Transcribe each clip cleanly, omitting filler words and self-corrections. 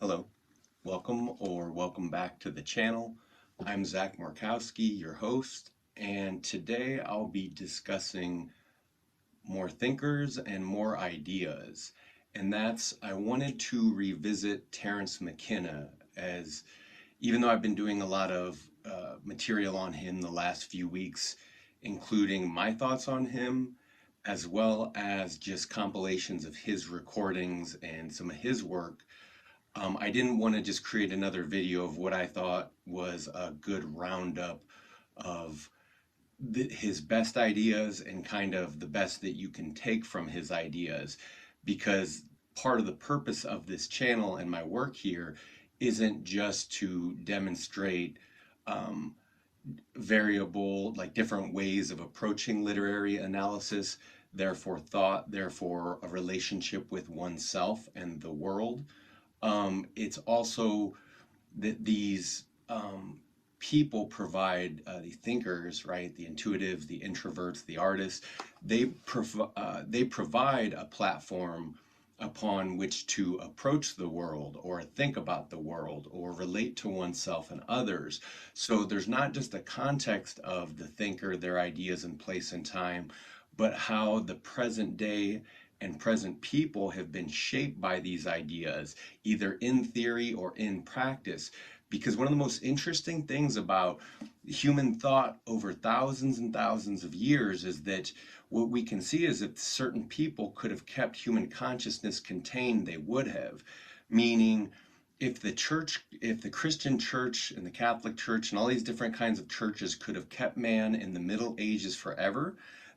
Hello, welcome back to the channel. I'm Zach Markowski, your host, and today I'll be discussing more thinkers and more ideas. And I wanted to revisit Terrance McKenna, as even though I've been doing a lot of material on him the last few weeks, including my thoughts on him, as well as just compilations of his recordings and some of his work. I didn't want to just create another video of what I thought was a good roundup of his best ideas and kind of the best that you can take from his ideas, because part of the purpose of this channel and my work here isn't just to demonstrate um, variable, like different ways of approaching literary analysis, therefore thought, therefore a relationship with oneself and the world. It's also that these people provide the thinkers, right? The intuitives, the introverts, the artists. They provide a platform upon which to approach the world or think about the world or relate to oneself and others. So there's not just a context of the thinker, their ideas in place and time, but how the present day and present people have been shaped by these ideas, either in theory or in practice. Because one of the most interesting things about human thought over thousands and thousands of years is that what we can see is if certain people could have kept human consciousness contained, they would have. Meaning, if the Christian church and the Catholic church and all these different kinds of churches could have kept man in the Middle Ages forever,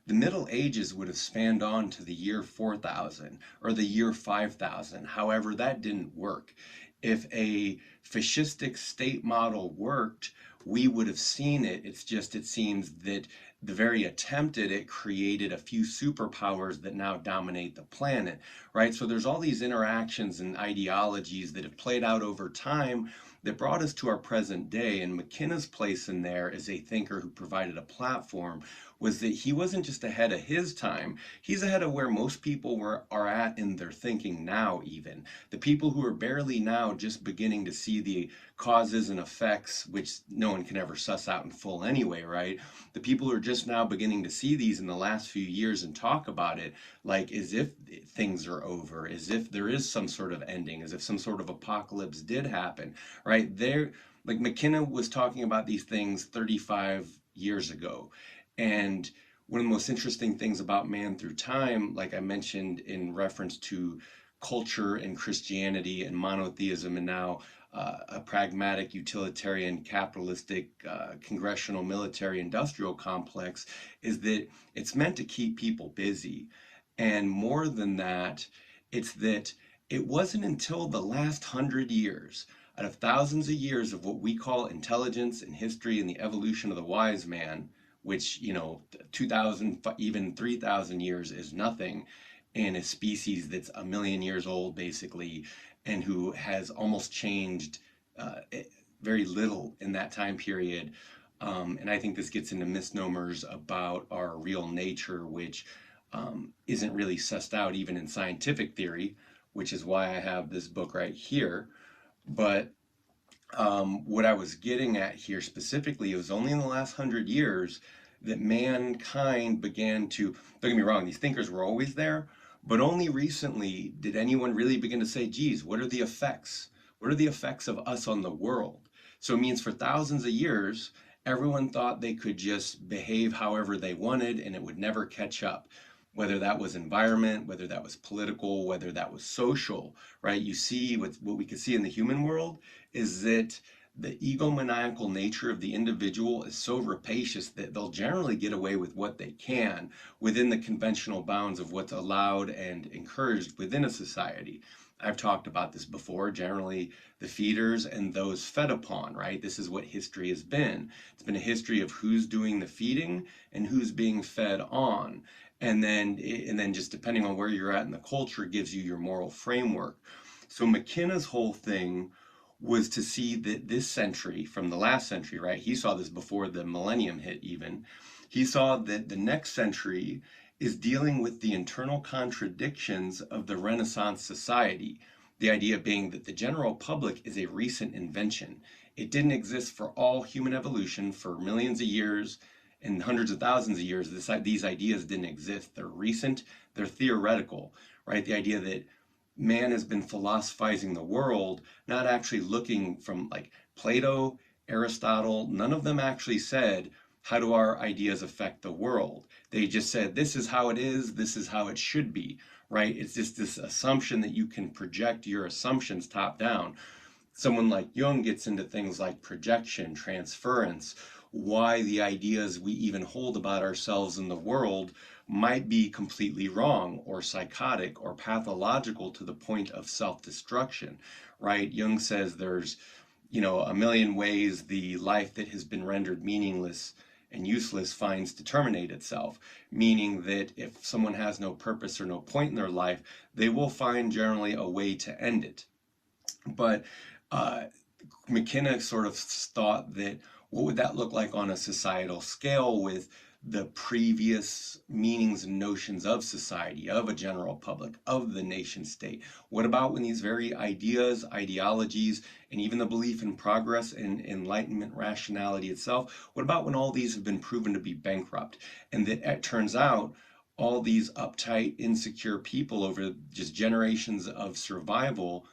the Middle Ages would have spanned on to the year 4000 or the year 5000. However, that didn't work. If a fascistic state model worked, we would have seen it. It's just, it seems that the very attempt at it created a few superpowers that now dominate the planet, right? So there's all these interactions and ideologies that have played out over time that brought us to our present day. And McKenna's place in there as a thinker who provided a platform was that he wasn't just ahead of his time, he's ahead of where most people are at in their thinking now. Even the people who are barely now just beginning to see the causes and effects, which no one can ever suss out in full anyway, right? The people who are just now beginning to see these in the last few years and talk about it like as if things are over, as if there is some sort of ending, as if some sort of apocalypse did happen, right? There, like McKenna was talking about these things 35 years ago. And one of the most interesting things about man through time, like I mentioned in reference to culture and Christianity and monotheism, and now a pragmatic, utilitarian, capitalistic, congressional, military, industrial complex, is that it's meant to keep people busy. And more than that, it's that it wasn't until the last 100 years, out of thousands of years of what we call intelligence and history and the evolution of the wise man, which, 2000, even 3000 years is nothing in a species that's a million years old basically, and who has almost changed very little in that time period. And I think this gets into misnomers about our real nature, which isn't really sussed out even in scientific theory, which is why I have this book right here. But what I was getting at here specifically, it was only in the last 100 years that mankind began to, don't get me wrong, these thinkers were always there, but only recently did anyone really begin to say, geez, what are the effects? What are the effects of us on the world? So it means for thousands of years, everyone thought they could just behave however they wanted and it would never catch up. Whether that was environment, whether that was political, whether that was social, right? You see what we can see in the human world is that the egomaniacal nature of the individual is so rapacious that they'll generally get away with what they can within the conventional bounds of what's allowed and encouraged within a society. I've talked about this before, generally the feeders and those fed upon, right? This is what history has been. It's been a history of who's doing the feeding and who's being fed on. And then just depending on where you're at in the culture gives you your moral framework. So McKenna's whole thing was to see that this century from the last century, right? He saw this before the millennium hit even. He saw that the next century is dealing with the internal contradictions of the Renaissance society. The idea being that the general public is a recent invention. It didn't exist for all human evolution for millions of years and hundreds of thousands of years. These ideas didn't exist. They're recent, they're theoretical, right? The idea that man has been philosophizing the world, not actually looking from like Plato, Aristotle, none of them actually said, how do our ideas affect the world? They just said, this is how it is, this is how it should be, right? It's just this assumption that you can project your assumptions top down. Someone like Jung gets into things like projection, transference, why the ideas we even hold about ourselves in the world might be completely wrong or psychotic or pathological to the point of self-destruction, right? Jung says there's, a million ways the life that has been rendered meaningless and useless finds to terminate itself, meaning that if someone has no purpose or no point in their life, they will find generally a way to end it. But uh, McKenna sort of thought that what would that look like on a societal scale with the previous meanings and notions of society, of a general public, of the nation state? What about when these very ideas, ideologies, and even the belief in progress and enlightenment rationality itself, what about when all these have been proven to be bankrupt? And that it turns out all these uptight, insecure people over just generations of survival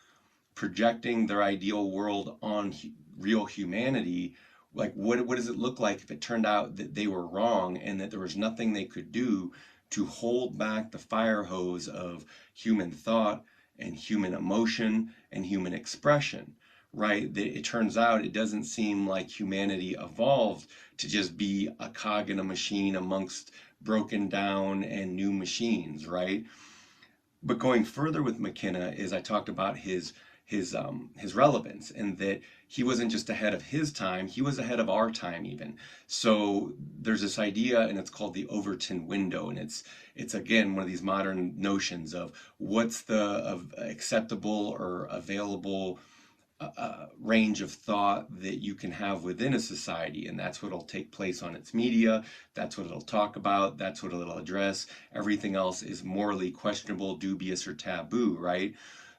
projecting their ideal world on real humanity, like what does it look like if it turned out that they were wrong and that there was nothing they could do to hold back the fire hose of human thought and human emotion and human expression, right? It turns out it doesn't seem like humanity evolved to just be a cog in a machine amongst broken down and new machines, right? But going further with McKenna is I talked about his relevance and that he wasn't just ahead of his time, he was ahead of our time even. So there's this idea and it's called the Overton window, and it's again one of these modern notions of what's the acceptable or available range of thought that you can have within a society, and that's what'll take place on its media, that's what it'll talk about, that's what it'll address. Everything else is morally questionable, dubious, or taboo, right?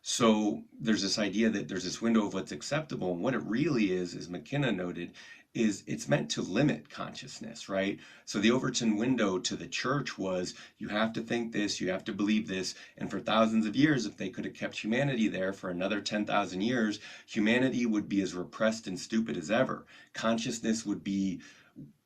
So there's this idea that there's this window of what's acceptable, and what it really is, as McKenna noted, is it's meant to limit consciousness, right? So the Overton window to the church was you have to think this, you have to believe this, and for thousands of years, if they could have kept humanity there for another 10,000 years, humanity would be as repressed and stupid as ever. Consciousness would be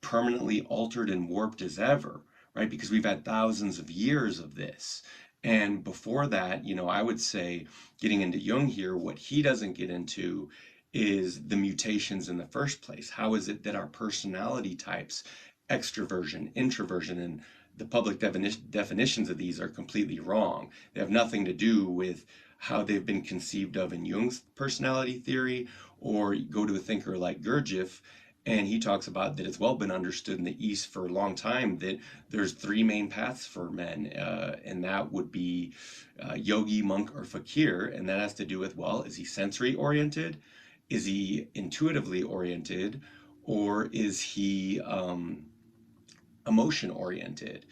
permanently altered and warped as ever, right? Because we've had thousands of years of this. And before that, I would say getting into Jung here, what he doesn't get into is the mutations in the first place. How is it that our personality types, extroversion, introversion, and the public definitions of these are completely wrong? They have nothing to do with how they've been conceived of in Jung's personality theory, or go to a thinker like Gurdjieff, and he talks about that it's well been understood in the East for a long time that there's three main paths for men, and that would be yogi, monk, or fakir. And that has to do with, well, is he sensory oriented? Is he intuitively oriented? Or is he emotion oriented?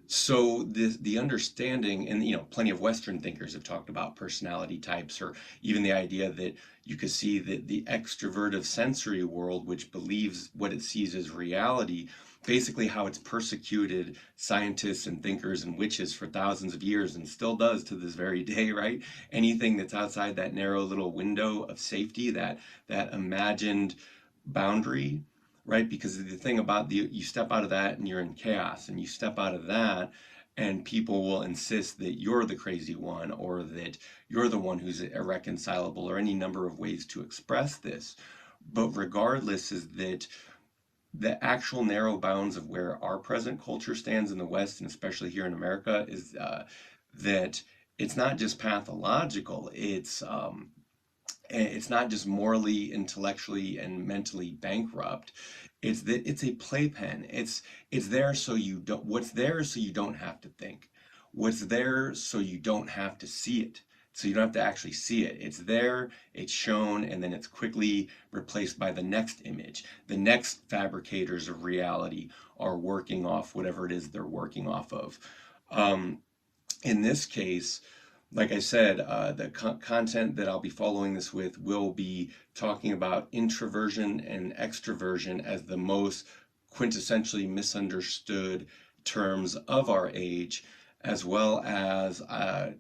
So the understanding, and plenty of Western thinkers have talked about personality types, or even the idea that you could see that the extrovertive sensory world, which believes what it sees as reality, basically how it's persecuted scientists and thinkers and witches for thousands of years and still does to this very day, right? Anything that's outside that narrow little window of safety, that imagined boundary, right? Because the thing about you step out of that and you're in chaos, and you step out of that and people will insist that you're the crazy one, or that you're the one who's irreconcilable, or any number of ways to express this. But regardless, is that the actual narrow bounds of where our present culture stands in the West, and especially here in America, is that it's not just pathological, it's not just morally, intellectually, and mentally bankrupt. It's that it's a playpen. It's there so you don't. What's there so you don't have to think. What's there so you don't have to see it. So you don't have to actually see it. It's there, it's shown, and then it's quickly replaced by the next image. The next fabricators of reality are working off whatever it is they're working off of. In this case, like I said, the content that I'll be following this with will be talking about introversion and extroversion as the most quintessentially misunderstood terms of our age, as well as I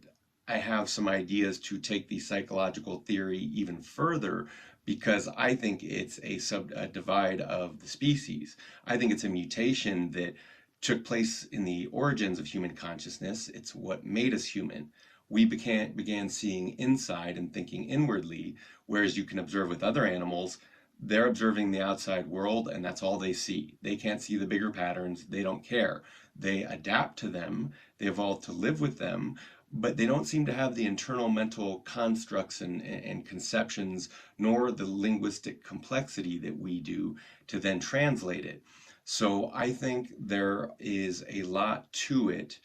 have some ideas to take the psychological theory even further because I think it's a divide of the species. I think it's a mutation that took place in the origins of human consciousness. It's what made us human. We began seeing inside and thinking inwardly, whereas you can observe with other animals, they're observing the outside world and that's all they see. They can't see the bigger patterns. They don't care. They adapt to them. They evolve to live with them, but they don't seem to have the internal mental constructs and conceptions, nor the linguistic complexity that we do to then translate it. So I think there is a lot to it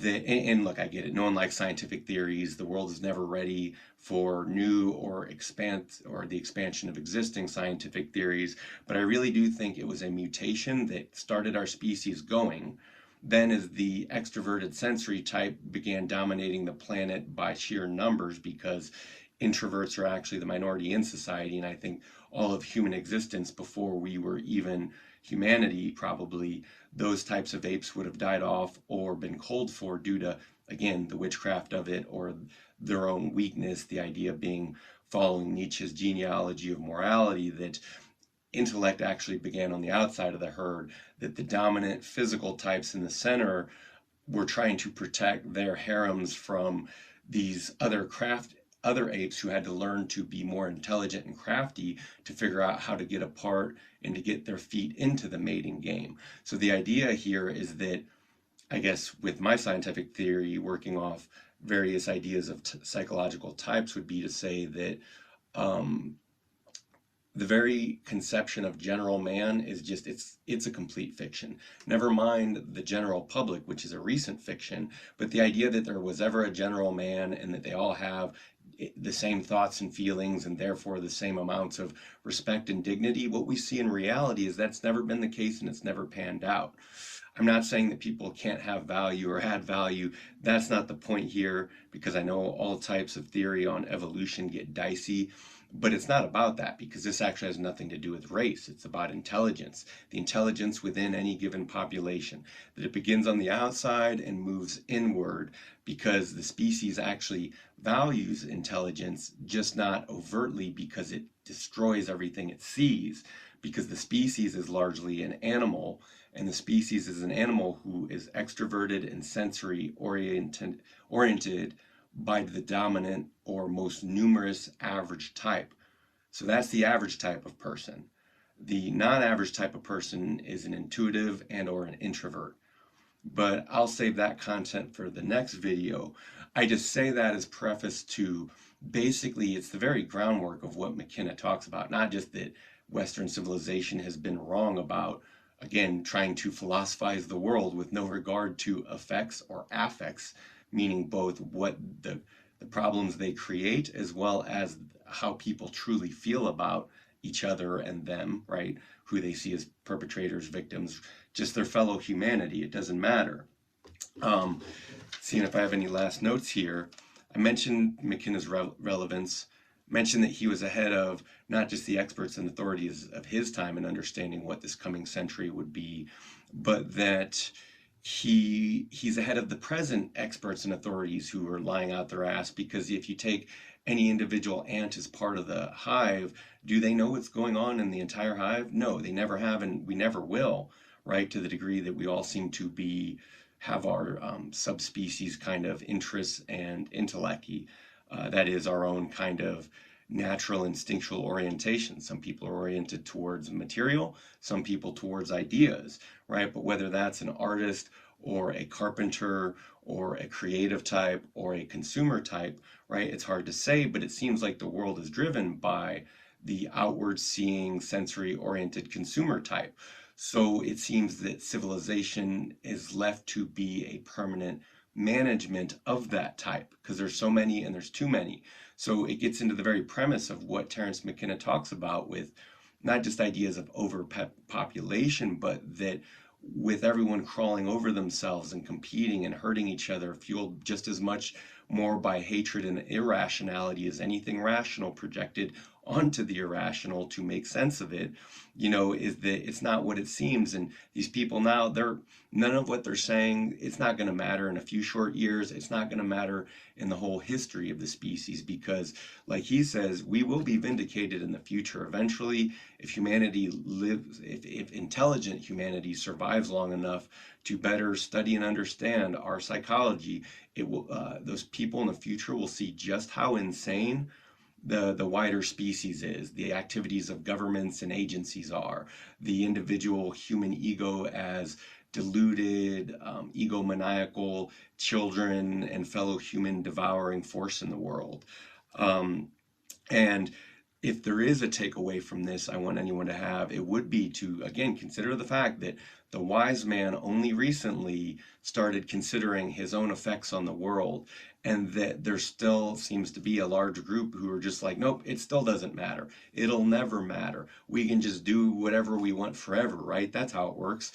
and look, I get it. No one likes scientific theories. The world is never ready for new or the expansion of existing scientific theories. But I really do think it was a mutation that started our species going. Then, as the extroverted sensory type began dominating the planet by sheer numbers, because introverts are actually the minority in society, and I think all of human existence before we were even humanity, probably those types of apes would have died off or been cold for due to, again, the witchcraft of it or their own weakness. The idea being, following Nietzsche's genealogy of morality, that intellect actually began on the outside of the herd, that the dominant physical types in the center were trying to protect their harems from these other apes who had to learn to be more intelligent and crafty to figure out how to get apart and to get their feet into the mating game. So the idea here is that, I guess, with my scientific theory working off various ideas of psychological types, would be to say that um, the very conception of general man is just it's a complete fiction. Never mind the general public, which is a recent fiction, but the idea that there was ever a general man and that they all have the same thoughts and feelings and therefore the same amounts of respect and dignity, what we see in reality is that's never been the case and it's never panned out. I'm not saying that people can't have value or add value. That's not the point here, because I know all types of theory on evolution get dicey, but it's not about that, because this actually has nothing to do with race. It's about intelligence, the intelligence within any given population, that it begins on the outside and moves inward, because the species actually values intelligence, just not overtly because it destroys everything it sees, because the species is largely an animal, and the species is an animal who is extroverted and sensory oriented by the dominant or most numerous average type. So that's the average type of person. The non-average type of person is an intuitive and or an introvert. But I'll save that content for the next video. I just say that as preface to, basically it's the very groundwork of what McKenna talks about, not just that Western civilization has been wrong about, again, trying to philosophize the world with no regard to effects or affects, meaning both what the problems they create as well as how people truly feel about each other and them, right? Who they see as perpetrators, victims, just their fellow humanity. It doesn't matter. Seeing if I have any last notes here. I mentioned McKenna's relevance, mentioned that he was ahead of not just the experts and authorities of his time in understanding what this coming century would be, but that he's ahead of the present experts and authorities who are lying out their ass, because if you take any individual ant as part of the hive, do they know what's going on in the entire hive? No, they never have, and we never will, right? To the degree that we all seem to have our subspecies kind of interests and intellect. That is our own kind of natural instinctual orientation. Some people are oriented towards material, some people towards ideas, right? But whether that's an artist or a carpenter or a creative type or a consumer type, right? It's hard to say, but it seems like the world is driven by the outward seeing, sensory oriented consumer type. So it seems that civilization is left to be a permanent management of that type, because there's so many and there's too many. So it gets into the very premise of what Terrance McKenna talks about, with not just ideas of overpopulation, but that with everyone crawling over themselves and competing and hurting each other, fueled just as much more by hatred and irrationality as anything rational projected onto the irrational to make sense of it, is that it's not what it seems. And these people now, none of what they're saying, it's not going to matter in a few short years. It's not going to matter in the whole history of the species, because like he says, we will be vindicated in the future. Eventually, if humanity lives, if intelligent humanity survives long enough to better study and understand our psychology, it will, those people in the future will see just how insane the wider species is, the activities of governments and agencies are, the individual human ego as deluded, egomaniacal children and fellow human devouring force in the world. Um, and if there is a takeaway from this, I want anyone to have, it would be to, again, consider the fact that the wise man only recently started considering his own effects on the world, and that there still seems to be a large group who are just like, nope, it still doesn't matter. It'll never matter. We can just do whatever we want forever, right? That's how it works.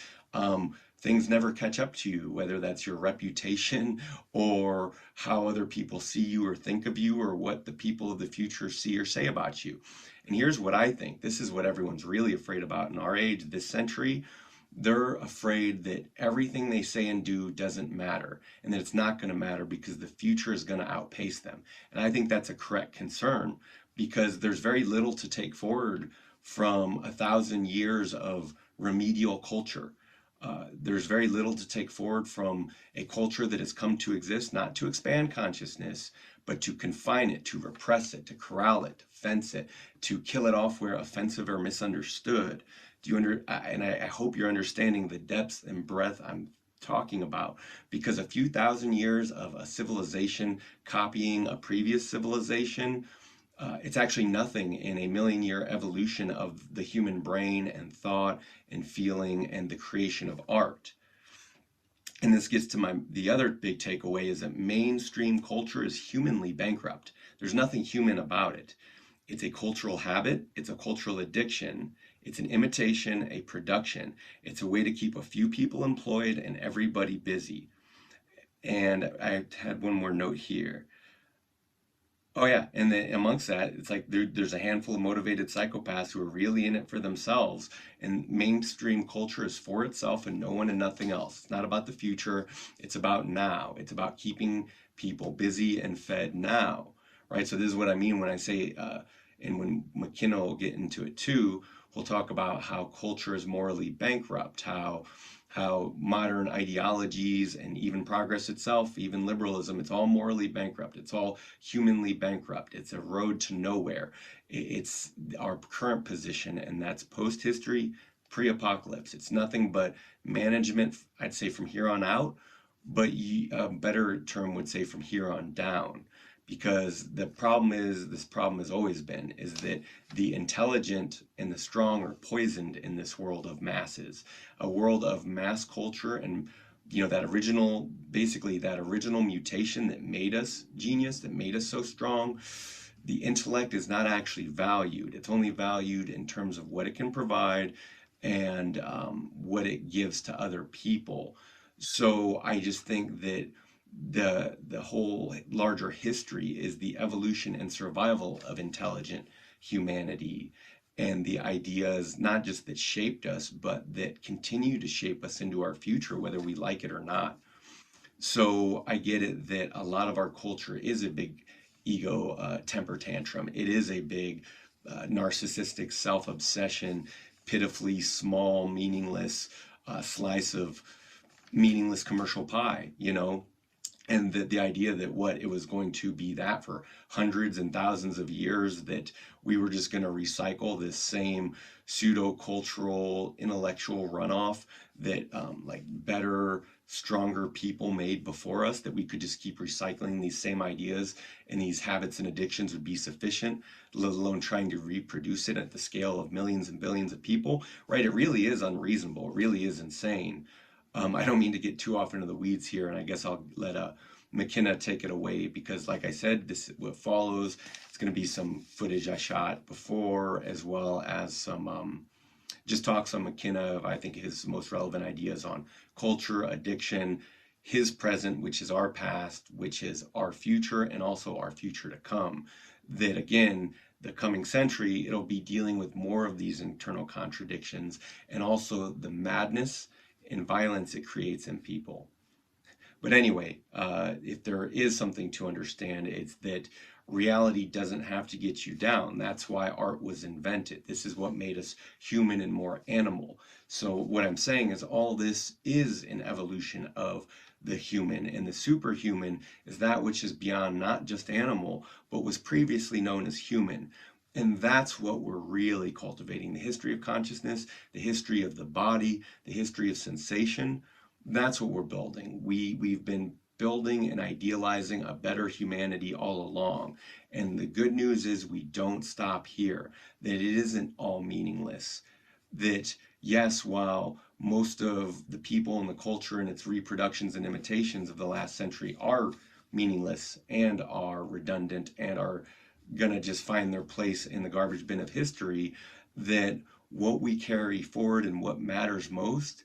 Things never catch up to you, whether that's your reputation or how other people see you or think of you, or what the people of the future see or say about you. And here's what I think. This is what everyone's really afraid about in our age, this century. They're afraid that everything they say and do doesn't matter, and that it's not going to matter because the future is going to outpace them. And I think that's a correct concern, because there's very little to take forward from 1,000 years of remedial culture. There's very little to take forward from a culture that has come to exist not to expand consciousness, but to confine it, to repress it, to corral it, to fence it, to kill it off where offensive or misunderstood. And I hope you're understanding the depth and breadth I'm talking about, because a few thousand years of a civilization copying a previous civilization, it's actually nothing in a million-year evolution of the human brain and thought and feeling and the creation of art. And this gets to the other big takeaway, is that mainstream culture is humanly bankrupt. There's nothing human about it. It's a cultural habit, it's a cultural addiction, it's an imitation, a production. It's a way to keep a few people employed and everybody busy. And I had one more note here. Oh yeah, and then amongst that, it's like there's a handful of motivated psychopaths who are really in it for themselves, and mainstream culture is for itself and no one and nothing else. It's not about the future, it's about now. It's about keeping people busy and fed now, right? So this is what I mean when I say, and when McKenna will get into it too, we'll talk about how culture is morally bankrupt, how modern ideologies and even progress itself, even liberalism, it's all morally bankrupt. It's all humanly bankrupt. It's a road to nowhere. It's our current position, and that's post-history, pre-apocalypse. It's nothing but management, I'd say, from here on out, but a better term would say from here on down. Because this problem has always been, is that the intelligent and the strong are poisoned in this world of masses, a world of mass culture. And basically that original mutation that made us genius, that made us so strong, the intellect is not actually valued. It's only valued in terms of what it can provide and what it gives to other people. So I just think that the whole larger history is the evolution and survival of intelligent humanity, and the ideas not just that shaped us, but that continue to shape us into our future, whether we like it or not. So I get it that a lot of our culture is a big ego temper tantrum. It is a big narcissistic self-obsession, pitifully small, meaningless slice of meaningless commercial pie, and the idea that it was going to be that for hundreds and thousands of years, that we were just going to recycle this same pseudo-cultural intellectual runoff that like better, stronger people made before us, that we could just keep recycling these same ideas and these habits and addictions would be sufficient, let alone trying to reproduce it at the scale of millions and billions of people, right? It really is unreasonable. It really is insane. I don't mean to get too off into the weeds here, and I guess I'll let McKenna take it away, because like I said, what follows, it's going to be some footage I shot before, as well as some just talks on McKenna of, I think, his most relevant ideas on culture, addiction, his present, which is our past, which is our future, and also our future to come. That again, the coming century, it'll be dealing with more of these internal contradictions and also the madness and violence it creates in people. But anyway, if there is something to understand, it's that reality doesn't have to get you down. That's why art was invented. This is what made us human and more animal. So what I'm saying is all this is an evolution of the human, and the superhuman is that which is beyond not just animal, but was previously known as human. And that's what we're really cultivating. The history of consciousness, the history of the body, the history of sensation. That's what we're building. We've been building and idealizing a better humanity all along. And the good news is we don't stop here, that it isn't all meaningless. That yes, while most of the people and the culture and its reproductions and imitations of the last century are meaningless and are redundant and are gonna just find their place in the garbage bin of history, that what we carry forward and what matters most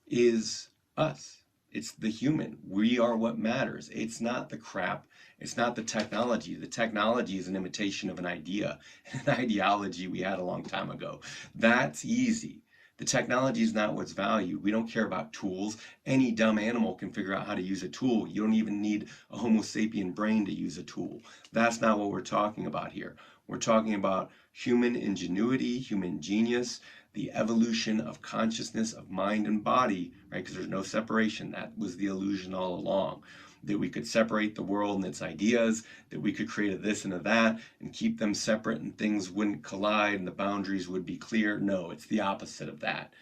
is us. It's the human. We are what matters. It's not the crap. It's not the technology. The technology is an imitation of an idea, an ideology we had a long time ago. That's easy. The technology is not what's valued. We don't care about tools. Any dumb animal can figure out how to use a tool. You don't even need a Homo sapien brain to use a tool. That's not what we're talking about here. We're talking about human ingenuity, human genius, the evolution of consciousness, of mind and body, right? Because there's no separation. That was the illusion all along. That we could separate the world and its ideas, that we could create a this and a that and keep them separate and things wouldn't collide and the boundaries would be clear. No, it's the opposite of that.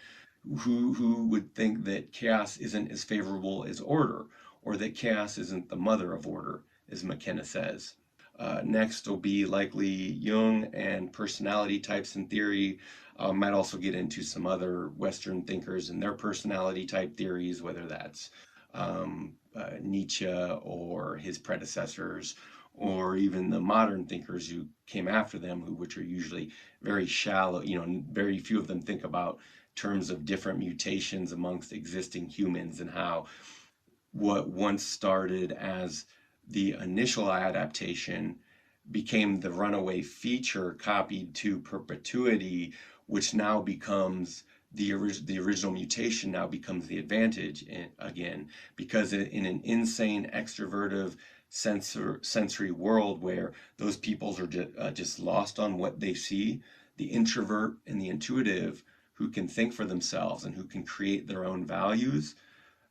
Who would think that chaos isn't as favorable as order, or that chaos isn't the mother of order, as McKenna says? Next will be likely Jung and personality types and theory. Might also get into some other Western thinkers and their personality type theories, whether that's Nietzsche or his predecessors, or even the modern thinkers who came after them, which are usually very shallow. Very few of them think about terms of different mutations amongst existing humans and how what once started as the initial adaptation became the runaway feature copied to perpetuity, which now becomes the original mutation now becomes the advantage again, because in an insane extrovertive sensory world where those peoples are just lost on what they see, the introvert and the intuitive who can think for themselves and who can create their own values,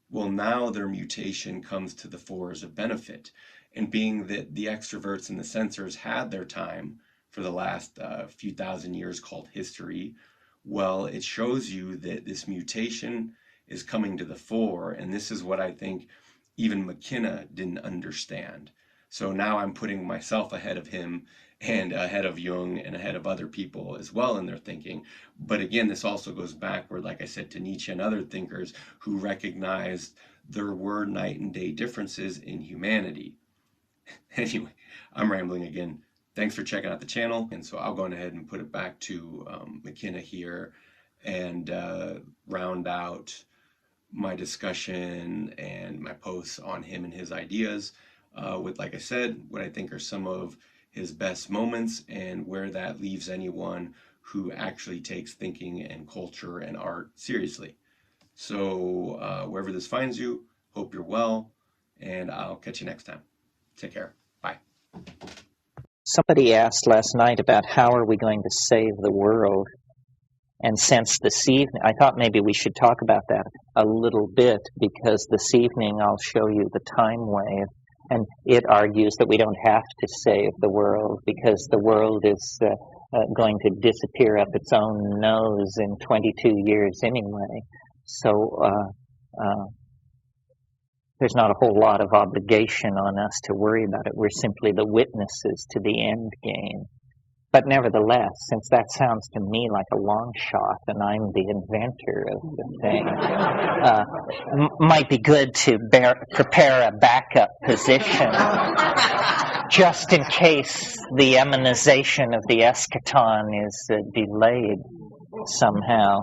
well, now their mutation comes to the fore as a benefit. And being that the extroverts and the sensors had their time for the last few thousand years called history, well, it shows you that this mutation is coming to the fore. And this is what I think even McKenna didn't understand. So now I'm putting myself ahead of him and ahead of Jung and ahead of other people as well in their thinking. But again, this also goes backward, like I said, to Nietzsche and other thinkers who recognized there were night and day differences in humanity. Anyway, I'm rambling again. Thanks for checking out the channel. And so I'll go ahead and put it back to McKenna here and round out my discussion and my posts on him and his ideas with, like I said, what I think are some of his best moments and where that leaves anyone who actually takes thinking and culture and art seriously. So wherever this finds you, hope you're well, and I'll catch you next time. Take care. Bye. Somebody asked last night about how are we going to save the world. And since this evening, I thought maybe we should talk about that a little bit, because this evening I'll show you the time wave. And it argues that we don't have to save the world because the world is going to disappear up its own nose in 22 years anyway. So there's not a whole lot of obligation on us to worry about it. We're simply the witnesses to the end game. But nevertheless, since that sounds to me like a long shot and I'm the inventor of the thing, might be good to prepare a backup position just in case the immunization of the eschaton is delayed somehow.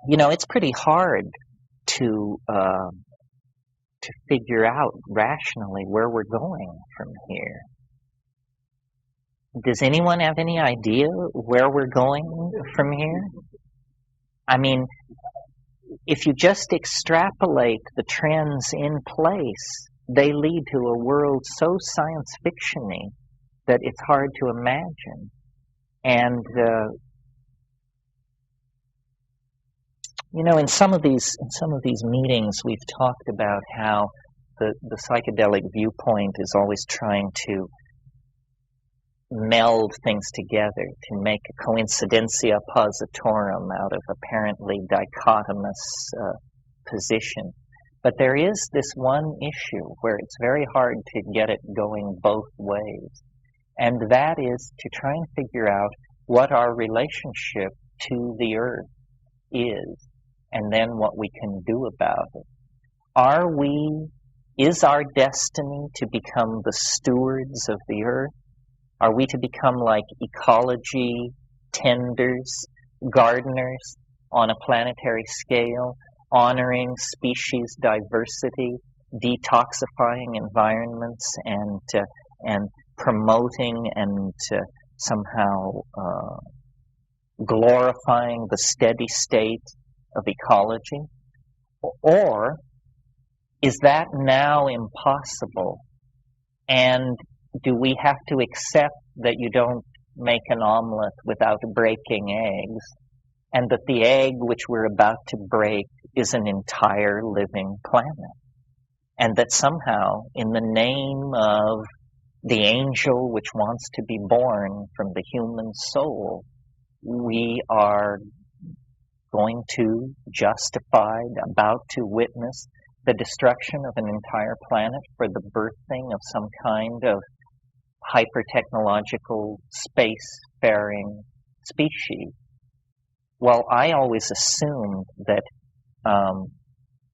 it's pretty hard to figure out rationally where we're going from here. Does anyone have any idea where we're going from here? I mean, if you just extrapolate the trends in place, they lead to a world so science fiction-y that it's hard to imagine. And in some of these meetings, we've talked about how the psychedelic viewpoint is always trying to meld things together, to make a coincidentia positorum out of apparently dichotomous position. But there is this one issue where it's very hard to get it going both ways, and that is to try and figure out what our relationship to the earth is, and then what we can do about it. Is our destiny to become the stewards of the earth? Are we to become like ecology tenders, gardeners on a planetary scale, honoring species diversity, detoxifying environments, and promoting and somehow glorifying the steady state of ecology? Or is that now impossible? And do we have to accept that you don't make an omelet without breaking eggs, and that the egg which we're about to break is an entire living planet? And that somehow, in the name of the angel which wants to be born from the human soul, we are going to about to witness the destruction of an entire planet for the birthing of some kind of hyper-technological space-faring species. Well, I always assumed that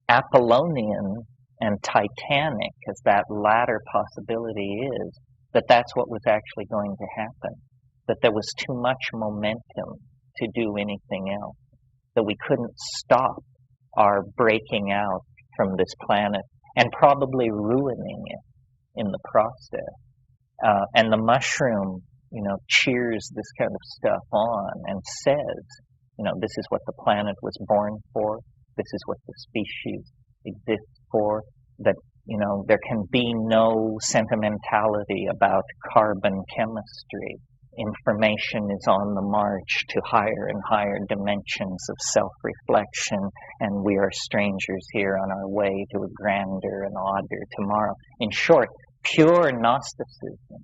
Apollonian and Titanic, as that latter possibility is, that's what was actually going to happen, that there was too much momentum to do anything else, that we couldn't stop our breaking out from this planet and probably ruining it in the process. And the mushroom, cheers this kind of stuff on and says, this is what the planet was born for, this is what the species exists for, that, there can be no sentimentality about carbon chemistry. Information is on the march to higher and higher dimensions of self-reflection, and we are strangers here on our way to a grander and odder tomorrow. In short, pure Gnosticism.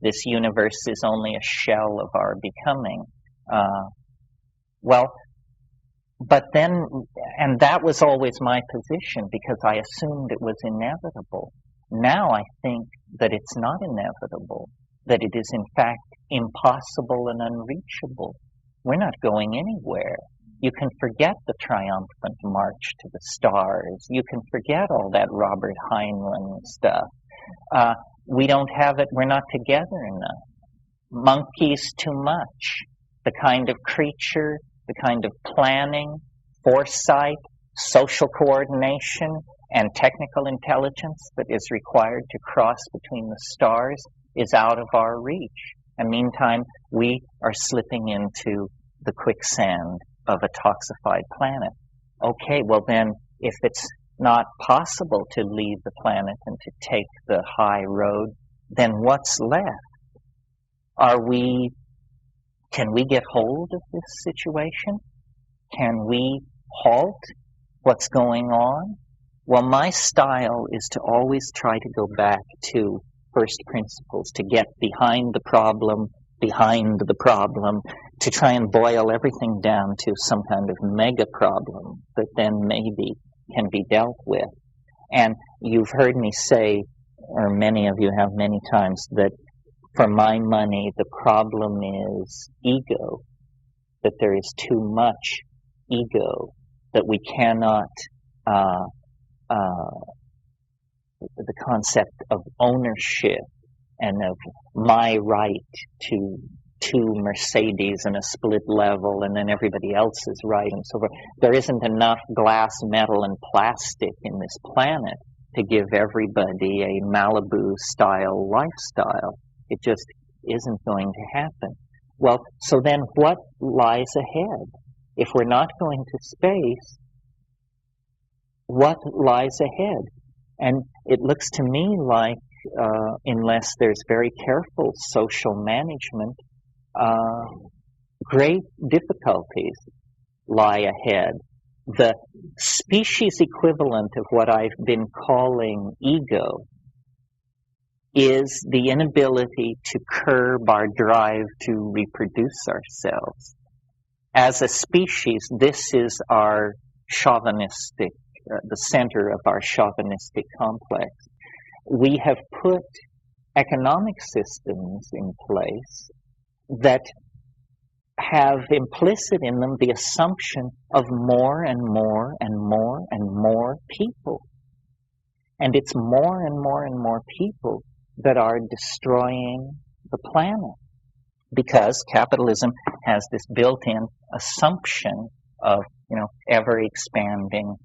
This universe is only a shell of our becoming. But then, and that was always my position because I assumed it was inevitable. Now I think that it's not inevitable, that it is in fact impossible and unreachable. We're not going anywhere. You can forget the triumphant march to the stars. You can forget all that Robert Heinlein stuff. We don't have it, we're not together enough. Monkeys too much. The kind of creature, the kind of planning, foresight, social coordination, and technical intelligence that is required to cross between the stars is out of our reach. And meantime, we are slipping into the quicksand of a toxified planet. Okay, well then, if it's not possible to leave the planet and to take the high road, then what's left? Can we get hold of this situation? Can we halt what's going on? Well, my style is to always try to go back to first principles, to get behind the problem, to try and boil everything down to some kind of mega problem that then maybe can be dealt with. And you've heard me say, or many of you have many times, that for my money, the problem is ego, that there is too much ego, that we cannot, the concept of ownership and of my right to two Mercedes and a split level, and then everybody else is right, and so forth. There isn't enough glass, metal, and plastic in this planet to give everybody a Malibu-style lifestyle. It just isn't going to happen. Well, so then what lies ahead? If we're not going to space, what lies ahead? And it looks to me like, unless there's very careful social management, great difficulties lie ahead. The species equivalent of what I've been calling ego is the inability to curb our drive to reproduce ourselves. As a species, this is our chauvinistic, the center of our chauvinistic complex. We have put economic systems in place that have implicit in them the assumption of more and more and more and more people. And it's more and more and more people that are destroying the planet, because capitalism has this built-in assumption of, ever-expanding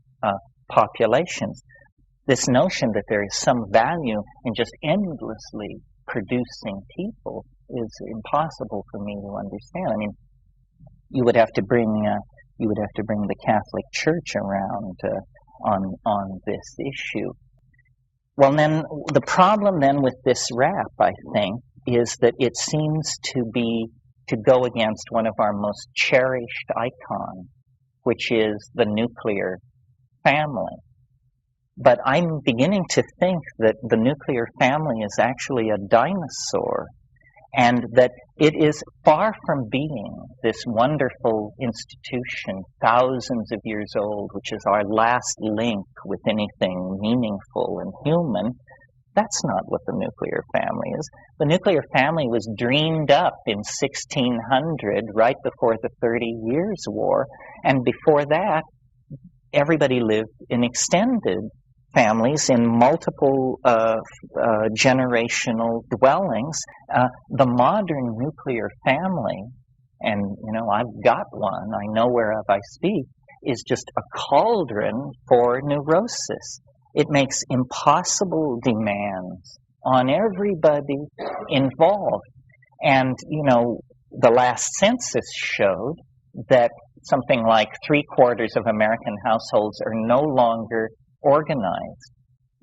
populations. This notion that there is some value in just endlessly producing people is impossible for me to understand. I mean, you would have to bring the Catholic Church around on this issue. Well, then the problem then with this rap, I think, is that it seems to go against one of our most cherished icons, which is the nuclear family. But I'm beginning to think that the nuclear family is actually a dinosaur, and that it is far from being this wonderful institution, thousands of years old, which is our last link with anything meaningful and human. That's not what the nuclear family is. The nuclear family was dreamed up in 1600, right before the 30 Years' War, and before that, everybody lived in extended families in multiple generational dwellings. The modern nuclear family, and I've got one, I know whereof I speak, is just a cauldron for neurosis. It makes impossible demands on everybody involved. And, the last census showed that something like 3/4 of American households are no longer organized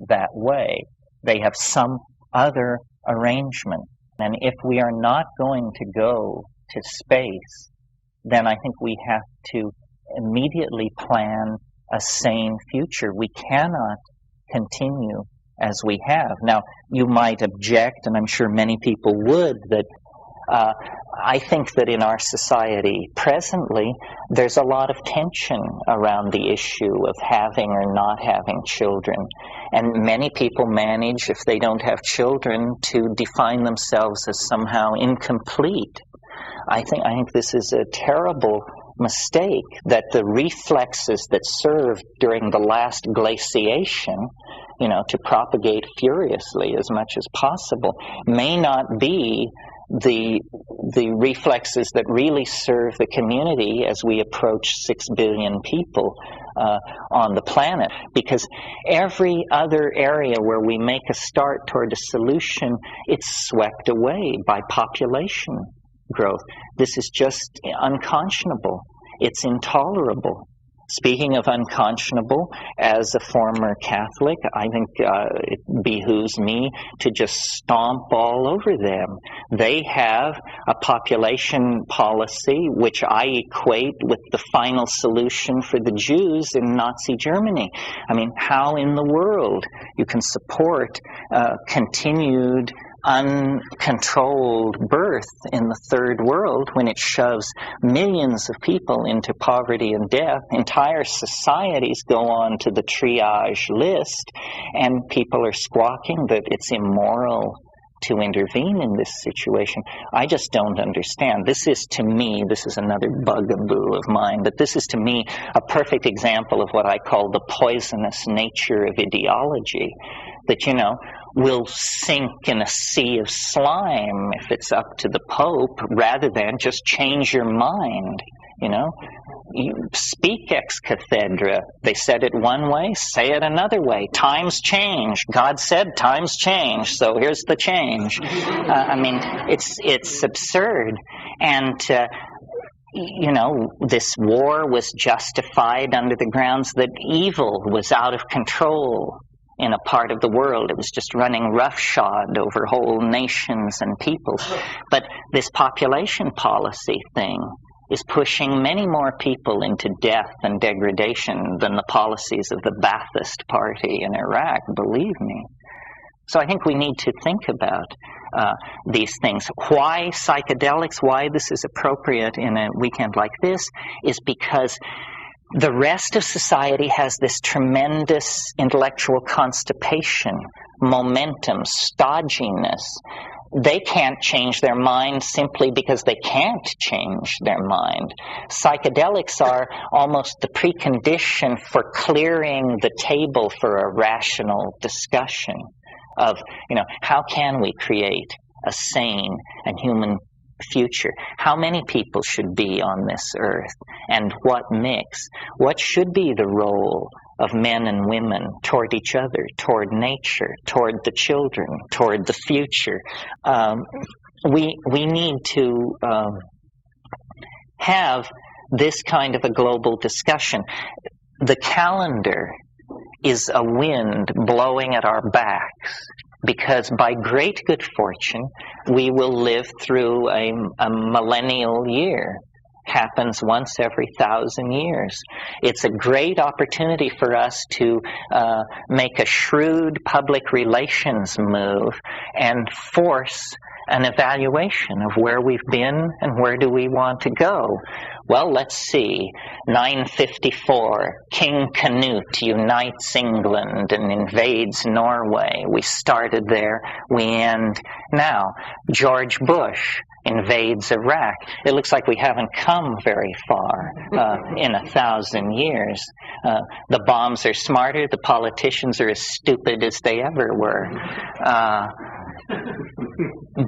that way. They have some other arrangement. And if we are not going to go to space, then I think we have to immediately plan a sane future. We cannot continue as we have. Now, you might object, and I'm sure many people would, that I think that in our society presently, there's a lot of tension around the issue of having or not having children. And many people manage, if they don't have children, to define themselves as somehow incomplete. I think this is a terrible mistake, that the reflexes that served during the last glaciation, to propagate furiously as much as possible, may not be the reflexes that really serve the community as we approach 6 billion people on the planet. Because every other area where we make a start toward a solution, it's swept away by population growth. This is just unconscionable. It's intolerable. Speaking of unconscionable, as a former Catholic, I think it behooves me to just stomp all over them. They have a population policy which I equate with the final solution for the Jews in Nazi Germany. I mean, how in the world you can support continued uncontrolled birth in the third world when it shoves millions of people into poverty and death? Entire societies go on to the triage list, and people are squawking that it's immoral to intervene in this situation. I just don't understand. This is, to me, this is another bugaboo of mine, but this is, to me, a perfect example of what I call the poisonous nature of ideology. That, will sink in a sea of slime if it's up to the Pope, rather than just change your mind. You speak ex cathedra. They said it one way, say it another way. Times change. God said times change, so here's the change. It's absurd. And this war was justified under the grounds that evil was out of control in a part of the world. It was just running roughshod over whole nations and peoples. But this population policy thing is pushing many more people into death and degradation than the policies of the Ba'athist Party in Iraq, believe me. So I think we need to think about these things. Why psychedelics, why this is appropriate in a weekend like this, is because the rest of society has this tremendous intellectual constipation, momentum, stodginess. They can't change their mind simply because they can't change their mind. Psychedelics are almost the precondition for clearing the table for a rational discussion of, how can we create a sane and human future? How many people should be on this earth? And what mix? What should be the role of men and women toward each other, toward nature, toward the children, toward the future? We need to have this kind of a global discussion. The calendar is a wind blowing at our backs, because by great good fortune, we will live through a millennial year. Happens once every 1,000 years. It's a great opportunity for us to make a shrewd public relations move and force an evaluation of where we've been and where do we want to go. Well, let's see. 954, King Canute unites England and invades Norway. We started there, we end now. George Bush invades Iraq. It looks like we haven't come very far in 1,000 years. The bombs are smarter, the politicians are as stupid as they ever were.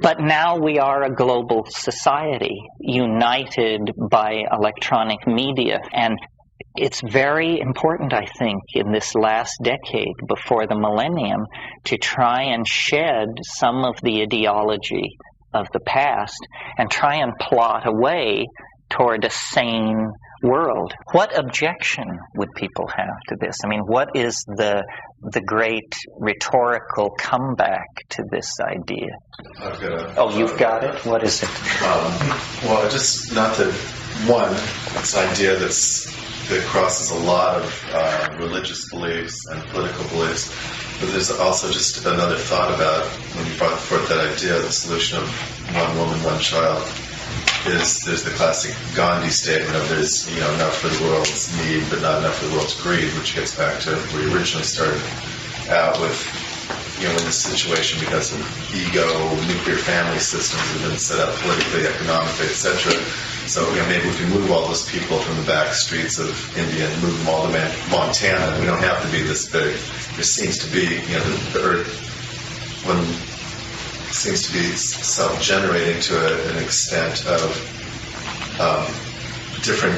But now we are a global society, united by electronic media. And it's very important, I think, in this last decade before the millennium, to try and shed some of the ideology of the past and try and plot a way toward a sane world. What objection would people have to this? I mean, what is the great rhetorical comeback to this idea? I've got it. Oh, you've got it? What is it? Well, just not that one, this idea that crosses a lot of religious beliefs and political beliefs, but there's also just another thought about, when you brought forth that idea, the solution of one woman, one child, there's the classic Gandhi statement of there's enough for the world's need but not enough for the world's greed, which gets back to where we originally started out with, in this situation because of ego, nuclear family systems have been set up politically, economically, etc. So maybe we can move all those people from the back streets of India and move them all to Montana. We don't have to be this big. There seems to be, the Earth seems to be self-generating to an extent of different,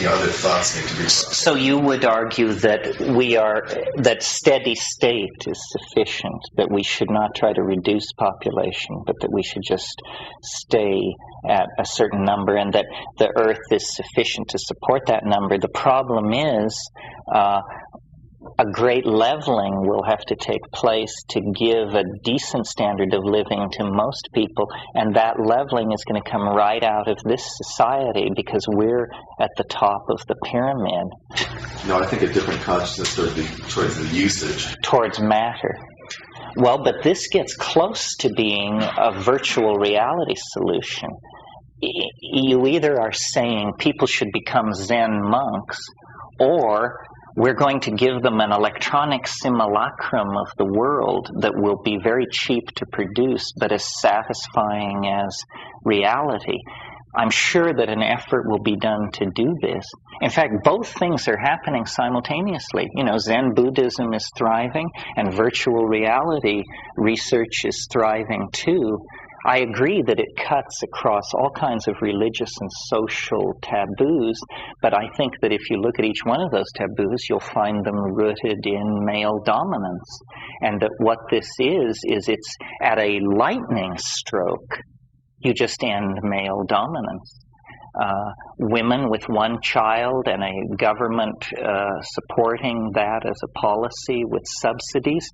other thoughts need to be. So you would argue that steady state is sufficient, that we should not try to reduce population, but that we should just stay at a certain number, and that the Earth is sufficient to support that number. The problem is a great leveling will have to take place to give a decent standard of living to most people, and that leveling is going to come right out of this society because we're at the top of the pyramid. No, I think a different consciousness towards the usage. Towards matter. Well, but this gets close to being a virtual reality solution. You either are saying people should become Zen monks, or we're going to give them an electronic simulacrum of the world that will be very cheap to produce, but as satisfying as reality. I'm sure that an effort will be done to do this. In fact, both things are happening simultaneously. You know, Zen Buddhism is thriving, and virtual reality research is thriving too. I agree that it cuts across all kinds of religious and social taboos, but I think that if you look at each one of those taboos, you'll find them rooted in male dominance. And that what this is it's at a lightning stroke, you just end male dominance. Women with one child and a government supporting that as a policy with subsidies,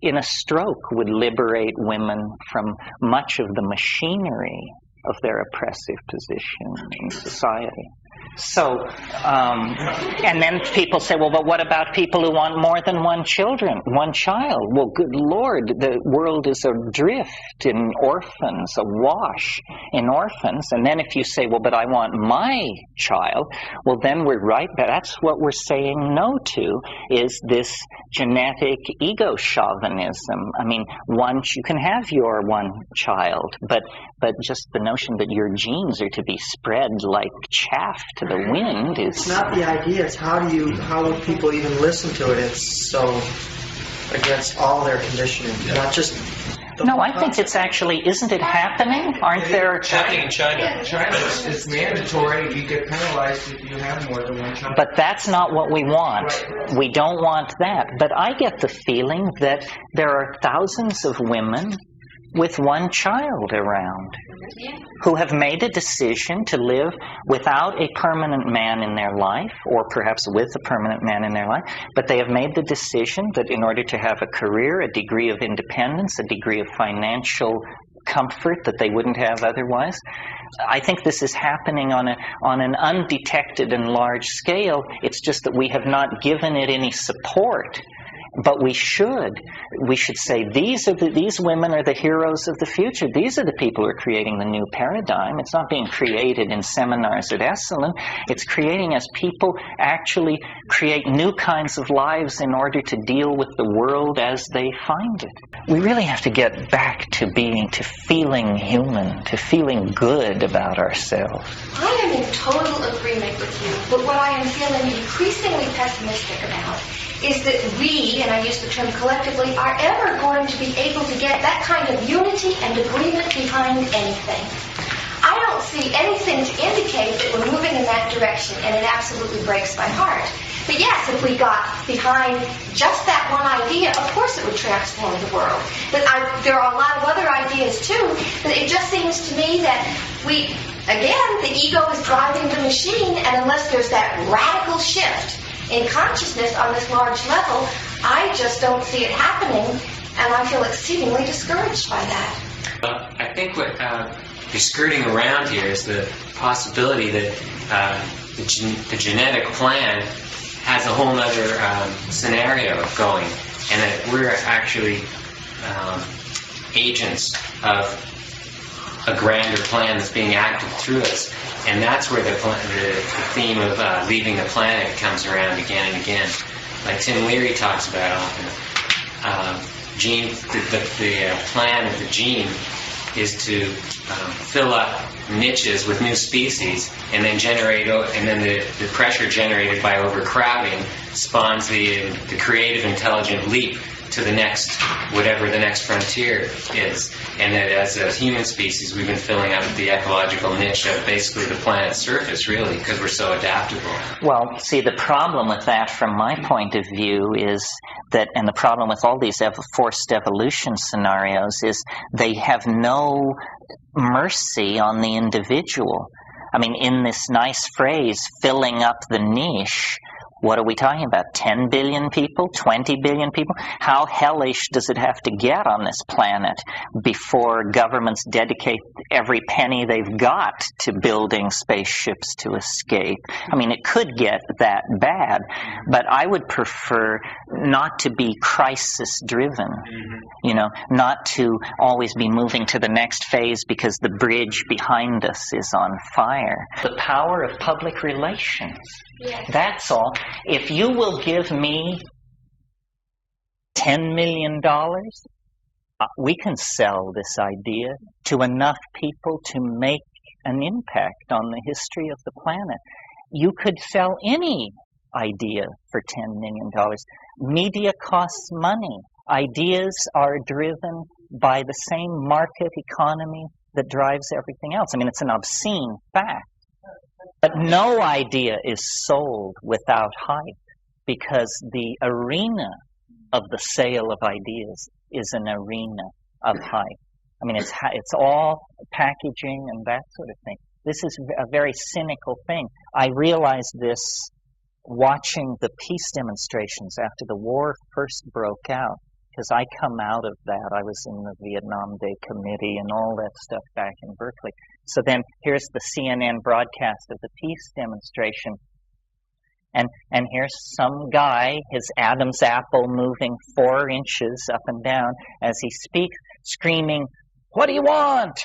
in a stroke would liberate women from much of the machinery of their oppressive position in society. So, and then people say, well, but what about people who want more than one child? Well, good Lord, the world is adrift in orphans, awash in orphans. And then if you say, well, but I want my child, well, then we're right. That's what we're saying no to, is this genetic ego chauvinism. I mean, you can have your one child, but just the notion that your genes are to be spread like chaff to the wind is... It's not the idea, it's how would people even listen to it? It's so against all their conditioning, not just... No, I think it's actually, isn't it happening? Aren't there... It's happening in China. China, it's mandatory. You get penalized if you have more than one child. But that's not what we want. We don't want that. But I get the feeling that there are thousands of women with one child around who have made a decision to live without a permanent man in their life, or perhaps with a permanent man in their life, but they have made the decision that in order to have a career, a degree of independence, a degree of financial comfort that they wouldn't have otherwise. I think this is happening on an undetected and large scale. It's just that we have not given it any support. But we should say these women are the heroes of the future. These are the people who are creating the new paradigm. It's not being created in seminars at Esalen. It's creating as people actually create new kinds of lives in order to deal with the world as they find it. We really have to get back to feeling human, to feeling good about ourselves. I am in total agreement with you, but what I am feeling increasingly pessimistic about is that we, and I use the term collectively, are ever going to be able to get that kind of unity and agreement behind anything. I don't see anything to indicate that we're moving in that direction, and it absolutely breaks my heart. But yes, if we got behind just that one idea, of course it would transform the world. But there are a lot of other ideas too, but it just seems to me that again, the ego is driving the machine, and unless there's that radical shift in consciousness on this large level, I just don't see it happening, and I feel exceedingly discouraged by that. I think what you're skirting around here is the possibility that the genetic plan has a whole other scenario going, and that we're actually agents of a grander plan that's being acted through us. And that's where the theme of leaving the planet comes around again and again. Like Tim Leary talks about often. The plan of the gene is to fill up niches with new species, and then the pressure generated by overcrowding spawns the creative, intelligent leap to the next, whatever the next frontier is. And that as a human species, we've been filling up the ecological niche of basically the planet's surface, really, because we're so adaptable. Well, see, the problem with that, from my point of view, is that, and the problem with all these forced evolution scenarios, is they have no mercy on the individual. I mean, in this nice phrase, filling up the niche, what are we talking about? 10 billion people? 20 billion people? How hellish does it have to get on this planet before governments dedicate every penny they've got to building spaceships to escape? I mean, it could get that bad, but I would prefer not to be crisis-driven, not to always be moving to the next phase because the bridge behind us is on fire. The power of public relations. Yes. That's all. If you will give me $10 million, we can sell this idea to enough people to make an impact on the history of the planet. You could sell any idea for $10 million. Media costs money. Ideas are driven by the same market economy that drives everything else. I mean, it's an obscene fact. But no idea is sold without hype, because the arena of the sale of ideas is an arena of hype. I mean, it's all packaging and that sort of thing. This is a very cynical thing. I realized this watching the peace demonstrations after the war first broke out, because I come out of that. I was in the Vietnam Day Committee and all that stuff back in Berkeley. So then here's the CNN broadcast of the peace demonstration. And here's some guy, his Adam's apple moving 4 inches up and down as he speaks, screaming, "What do you want?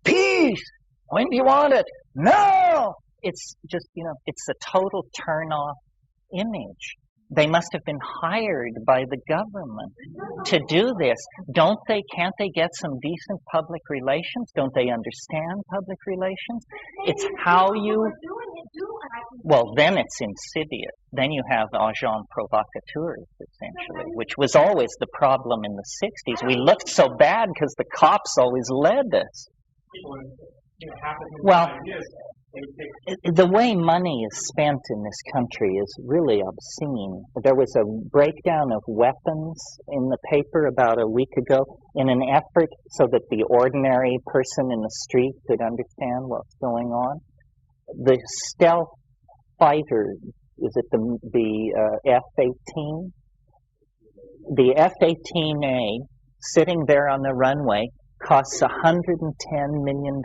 Peace! When do you want it? No!" It's just, it's a total turn-off image. They must have been hired by the government to do this. Can't they get some decent public relations? Don't they understand public relations? It's how you... Well, then it's insidious. Then you have agents provocateurs, essentially, which was always the problem in the 60s. We looked so bad because the cops always led us. Well, the way money is spent in this country is really obscene. There was a breakdown of weapons in the paper about a week ago in an effort so that the ordinary person in the street could understand what's going on. The stealth fighter, is it the F-18? The F-18A, sitting there on the runway, costs $110 million.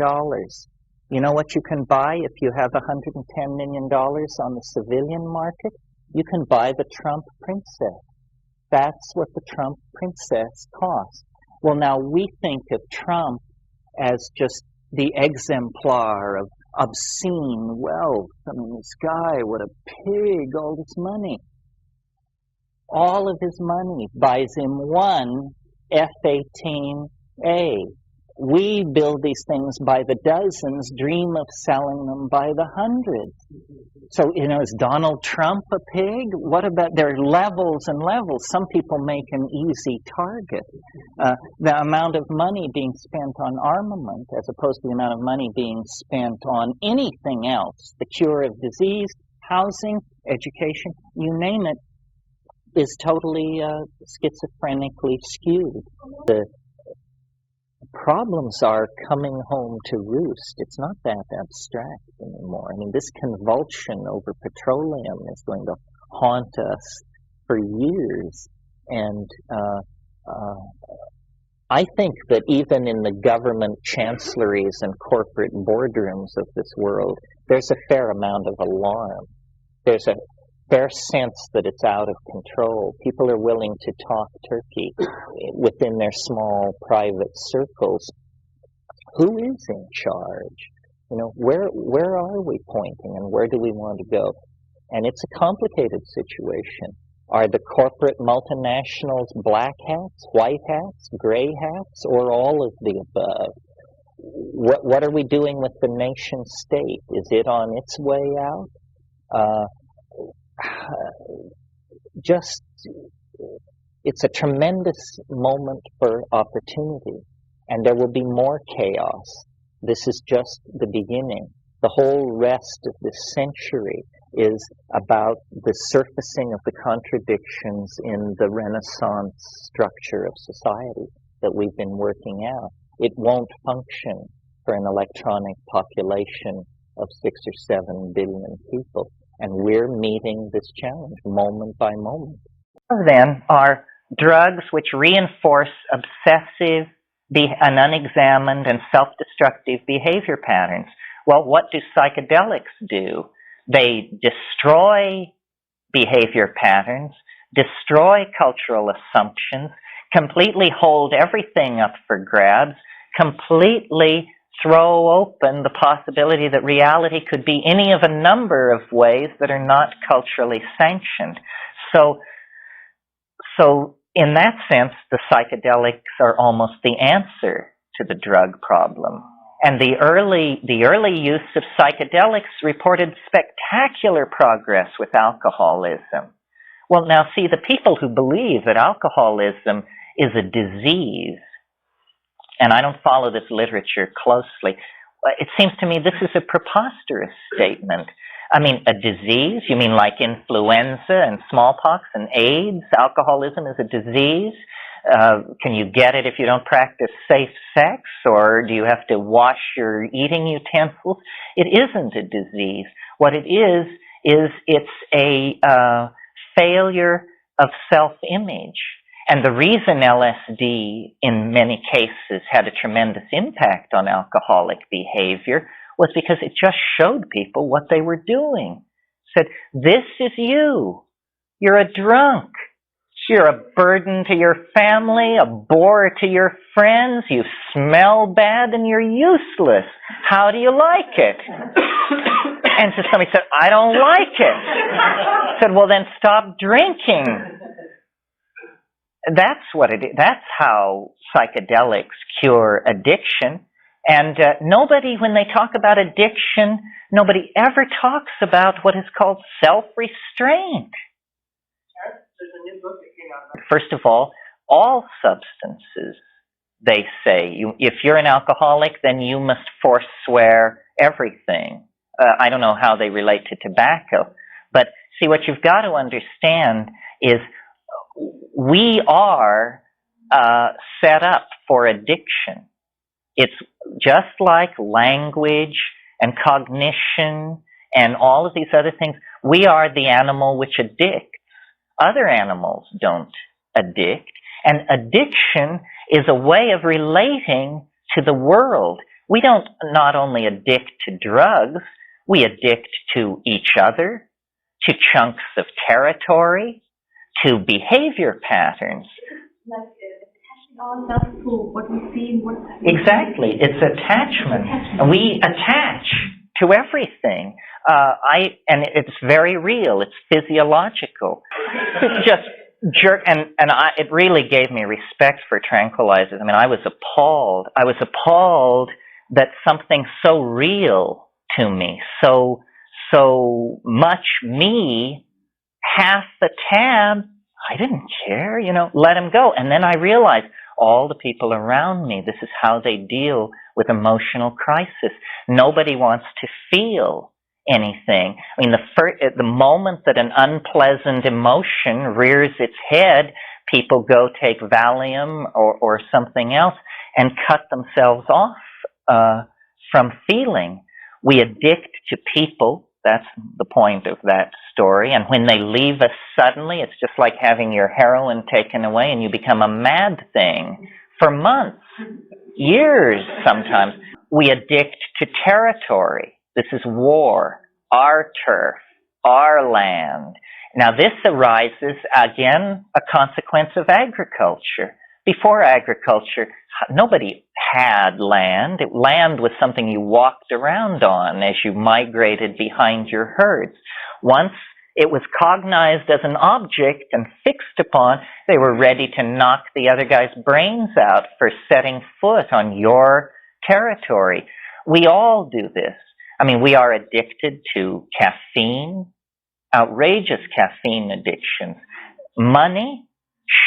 You know what you can buy if you have $110 million on the civilian market? You can buy the Trump princess. That's what the Trump princess costs. Well, now we think of Trump as just the exemplar of obscene wealth. I mean, this guy, what a pig, all this money. All of his money buys him one F-18A. We build these things by the dozens, dream of selling them by the hundreds. So, is Donald Trump a pig? What about, there are levels and levels. Some people make an easy target. The amount of money being spent on armament as opposed to the amount of money being spent on anything else, the cure of disease, housing, education, you name it, is totally schizophrenically skewed. The problems are coming home to roost. It's not that abstract anymore. I mean, this convulsion over petroleum is going to haunt us for years. And I think that even in the government chancelleries and corporate boardrooms of this world, there's a fair amount of alarm. There's a fair sense that it's out of control. People are willing to talk turkey within their small private circles. Who is in charge? Where are we pointing and where do we want to go? And it's a complicated situation. Are the corporate multinationals black hats, white hats, gray hats, or all of the above? What are we doing with the nation state? Is it on its way out? It's a tremendous moment for opportunity, and there will be more chaos. This is just the beginning. The whole rest of this century is about the surfacing of the contradictions in the Renaissance structure of society that we've been working out. It won't function for an electronic population of 6 or 7 billion people. And we're meeting this challenge moment by moment. Then are drugs which reinforce obsessive and unexamined and self-destructive behavior patterns. Well, what do psychedelics do? They destroy behavior patterns, destroy cultural assumptions, completely hold everything up for grabs, completely throw open the possibility that reality could be any of a number of ways that are not culturally sanctioned. So in that sense, the psychedelics are almost the answer to the drug problem. And the early use of psychedelics reported spectacular progress with alcoholism. Well, now see, the people who believe that alcoholism is a disease, and I don't follow this literature closely, it seems to me this is a preposterous statement. I mean, a disease? You mean like influenza and smallpox and AIDS? Alcoholism is a disease? Can you get it if you don't practice safe sex, or do you have to wash your eating utensils? It isn't a disease. What it is it's a failure of self-image. And the reason LSD in many cases had a tremendous impact on alcoholic behavior was because it just showed people what they were doing. It said, this is you. You're a drunk. You're a burden to your family, a bore to your friends. You smell bad and you're useless. How do you like it? And so somebody said, I don't like it. I said, well, then stop drinking. That's what it is. That's how psychedelics cure addiction. And nobody, when they talk about addiction, nobody ever talks about what is called self-restraint. There's a new book that came out. First of all substances, they say, if you're an alcoholic, then you must forswear everything. I don't know how they relate to tobacco. But see, what you've got to understand is we are set up for addiction. It's just like language and cognition and all of these other things. We are the animal which addicts. Other animals don't addict. And addiction is a way of relating to the world. We don't not only addict to drugs, we addict to each other, to chunks of territory, to behavior patterns. Like attaching ourselves to what we see, what Exactly. It's attachment. And we attach to everything. And it's very real. It's physiological. It's just jerk. It really gave me respect for tranquilizers. I mean, I was appalled. I was appalled that something so real to me, so much me, half the tab, I didn't care, let him go. And then I realized all the people around me, this is how they deal with emotional crisis. Nobody wants to feel anything. I mean, the moment that an unpleasant emotion rears its head, people go take Valium or something else and cut themselves off from feeling. We addict to people. That's the point of that story. And when they leave us suddenly, it's just like having your heroin taken away and you become a mad thing for months, years sometimes. We addict to territory. This is war, our turf, our land. Now this arises, again, a consequence of agriculture. Before agriculture, nobody had land. Land was something you walked around on as you migrated behind your herds. Once it was cognized as an object and fixed upon, they were ready to knock the other guy's brains out for setting foot on your territory. We all do this. I mean, we are addicted to caffeine, outrageous caffeine addictions, money,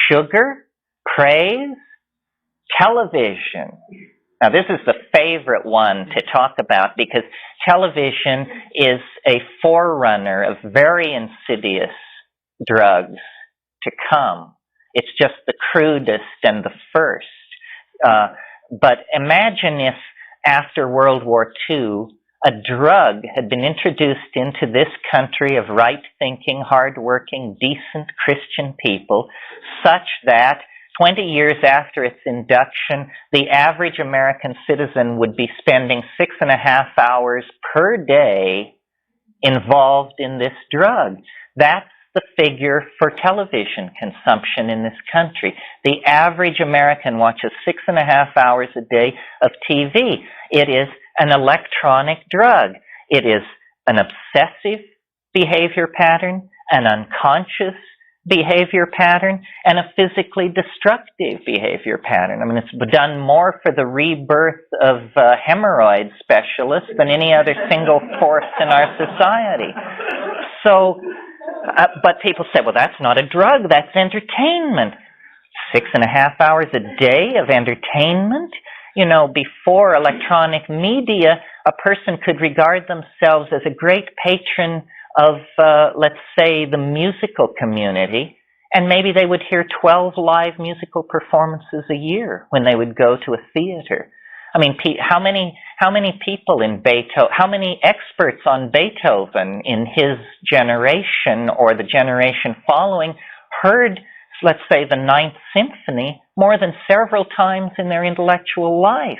sugar, praise, television. Now, this is the favorite one to talk about because television is a forerunner of very insidious drugs to come. It's just the crudest and the first. But imagine if after World War II, a drug had been introduced into this country of right-thinking, hard-working, decent Christian people, such that 20 years after its induction, the average American citizen would be spending 6.5 hours per day involved in this drug. That's the figure for television consumption in this country. The average American watches 6.5 hours a day of TV. It is an electronic drug. It is an obsessive behavior pattern, an unconscious behavior pattern and a physically destructive behavior pattern. I mean, it's done more for the rebirth of hemorrhoid specialists than any other single force in our society. So, but people say, well, that's not a drug, that's entertainment. 6.5 hours a day of entertainment? You know, before electronic media, a person could regard themselves as a great patron of, let's say, the musical community, and maybe they would hear 12 live musical performances a year when they would go to a theater. I mean, how many people in Beethoven, how many experts on Beethoven in his generation or the generation following heard, let's say, the Ninth Symphony more than several times in their intellectual life?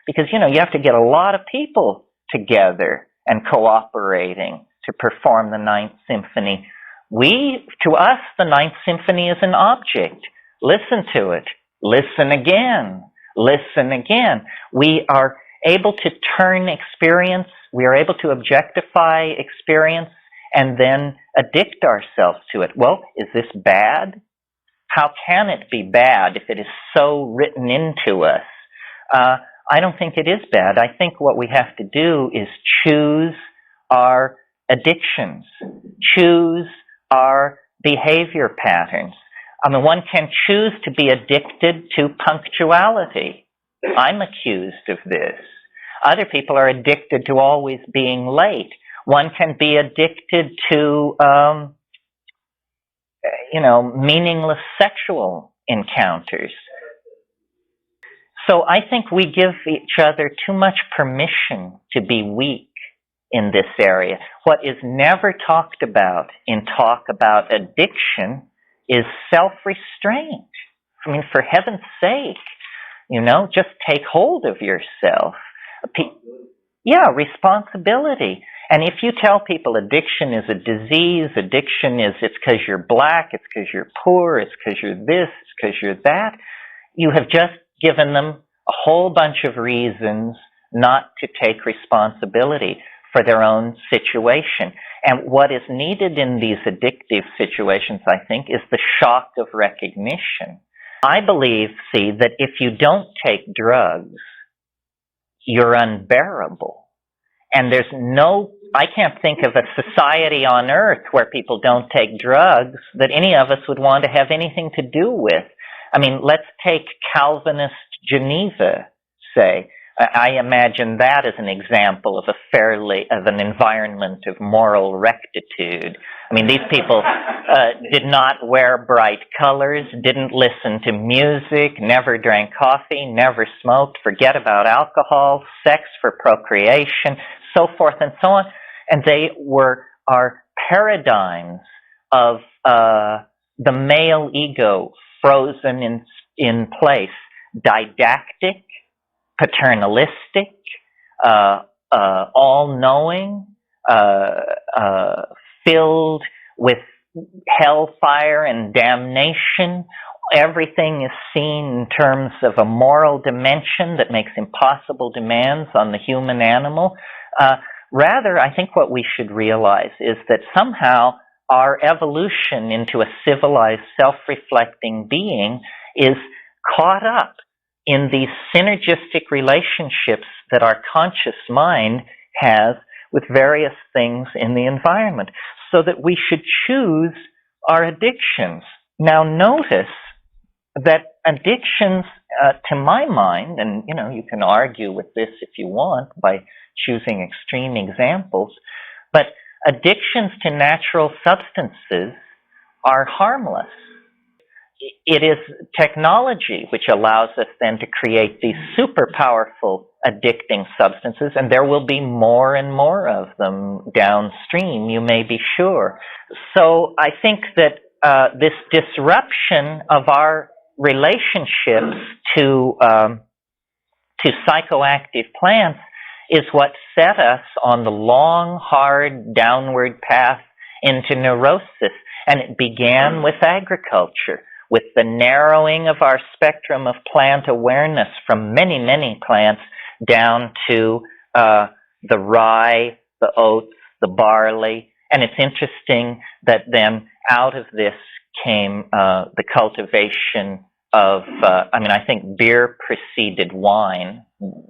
Because, you know, you have to get a lot of people together and cooperating to perform the Ninth Symphony. To us, the Ninth Symphony is an object. Listen to it. Listen again. Listen again. We are able to turn experience, we are able to objectify experience and then addict ourselves to it. Well, is this bad? How can it be bad if it is so written into us? I don't think it is bad. I think what we have to do is choose our addictions, choose our behavior patterns. I mean, one can choose to be addicted to punctuality. I'm accused of this. Other people are addicted to always being late. One can be addicted to, meaningless sexual encounters. So I think we give each other too much permission to be weak in this area. What is never talked about in talk about addiction is self-restraint. I mean, for heaven's sake, just take hold of yourself. Responsibility. And if you tell people addiction is a disease, addiction is it's because you're black, it's because you're poor, it's because you're this, it's because you're that, you have just given them a whole bunch of reasons not to take responsibility for their own situation. And what is needed in these addictive situations, I think, is the shock of recognition. I believe, that if you don't take drugs, you're unbearable. And I can't think of a society on earth where people don't take drugs that any of us would want to have anything to do with. I mean, let's take Calvinist Geneva, say. I imagine that as an example of an environment of moral rectitude. I mean, these people did not wear bright colors, didn't listen to music, never drank coffee, never smoked, forget about alcohol, sex for procreation, so forth and so on. And they are paradigms of the male ego frozen in place, didactic, paternalistic, all-knowing, filled with hellfire and damnation. Everything is seen in terms of a moral dimension that makes impossible demands on the human animal. Rather, I think what we should realize is that somehow our evolution into a civilized, self-reflecting being is caught up in these synergistic relationships that our conscious mind has with various things in the environment, so that we should choose our addictions. Now notice that addictions, to my mind, and you can argue with this if you want by choosing extreme examples, but addictions to natural substances are harmless. It is technology which allows us then to create these super powerful addicting substances, and there will be more and more of them downstream, you may be sure. So I think that this disruption of our relationships to psychoactive plants is what set us on the long, hard, downward path into neurosis. And it began with agriculture, with the narrowing of our spectrum of plant awareness from many, many plants down to the rye, the oats, the barley. And it's interesting that then out of this came the cultivation of, I think beer preceded wine.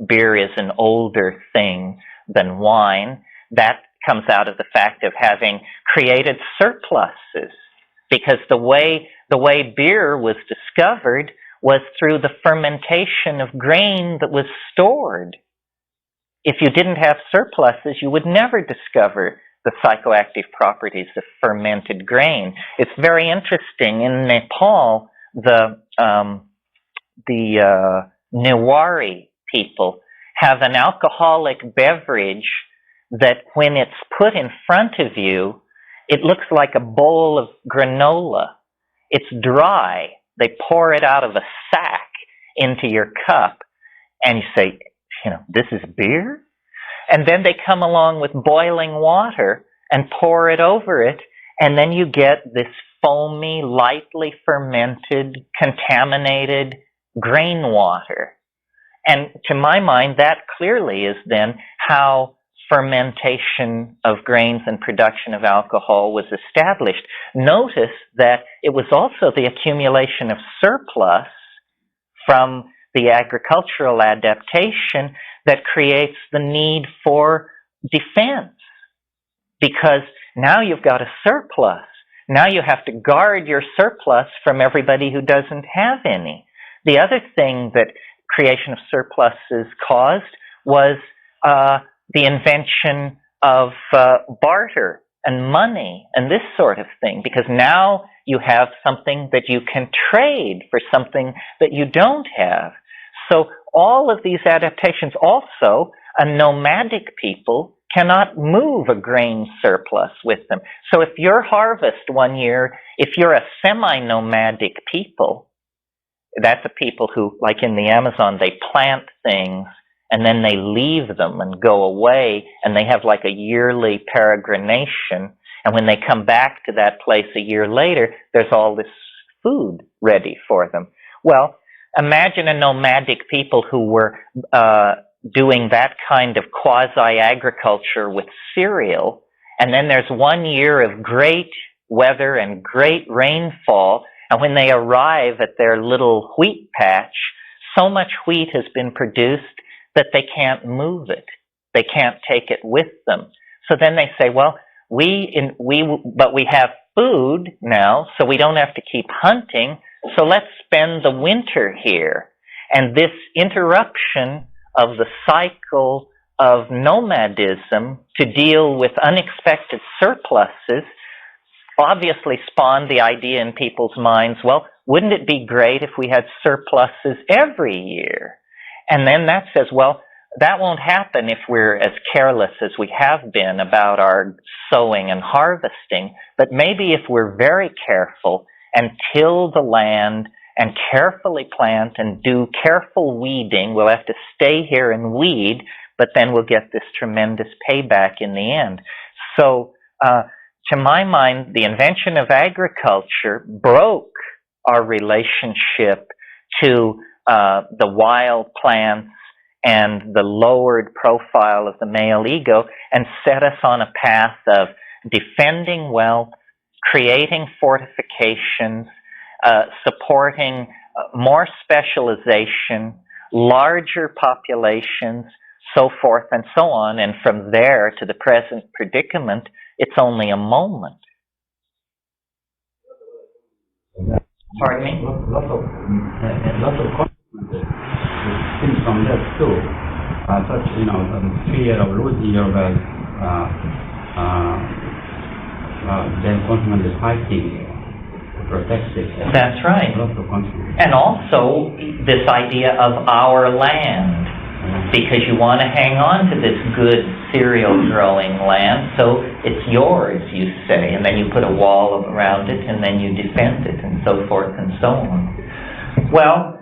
Beer is an older thing than wine. That comes out of the fact of having created surpluses, because the way beer was discovered was through the fermentation of grain that was stored. If you didn't have surpluses, you would never discover the psychoactive properties of fermented grain. It's very interesting. In Nepal, the Newari people have an alcoholic beverage that when it's put in front of you, it looks like a bowl of granola. It's dry. They pour it out of a sack into your cup, and you say, this is beer? And then they come along with boiling water and pour it over it, and then you get this foamy, lightly fermented, contaminated grain water. And to my mind, that clearly is then how fermentation of grains and production of alcohol was established. Notice that it was also the accumulation of surplus from the agricultural adaptation that creates the need for defense. Because now you've got a surplus. Now you have to guard your surplus from everybody who doesn't have any. The other thing that creation of surpluses caused was the invention of barter and money and this sort of thing, because now you have something that you can trade for something that you don't have. So all of these adaptations, also a nomadic people cannot move a grain surplus with them. So if your harvest one year, if you're a semi-nomadic people, that's a people who, like in the Amazon, they plant things and then they leave them and go away, and they have like a yearly peregrination, and when they come back to that place a year later, there's all this food ready for them. Well, imagine a nomadic people who were doing that kind of quasi-agriculture with cereal, and then there's 1 year of great weather and great rainfall, and when they arrive at their little wheat patch, so much wheat has been produced that they can't move it. They can't take it with them. So then they say, well, but we have food now, so we don't have to keep hunting, so let's spend the winter here. And this interruption of the cycle of nomadism to deal with unexpected surpluses obviously spawned the idea in people's minds, well, wouldn't it be great if we had surpluses every year? And then that says, well, that won't happen if we're as careless as we have been about our sowing and harvesting, but maybe if we're very careful and till the land and carefully plant and do careful weeding, we'll have to stay here and weed, but then we'll get this tremendous payback in the end. So, to my mind, the invention of agriculture broke our relationship to the wild plants and the lowered profile of the male ego, and set us on a path of defending wealth, creating fortifications, supporting more specialization, larger populations, so forth and so on. And from there to the present predicament, it's only a moment. Pardon me? Lots of consequences seems from that too. Such, fear of losing your wealth, then consequently fighting to protect it. That's right. Lots of consequences. And also this idea of our land, because you want to hang on to this good cereal growing land, so it's yours, you say, and then you put a wall around it, and then you defend it, and so forth and so on. Well,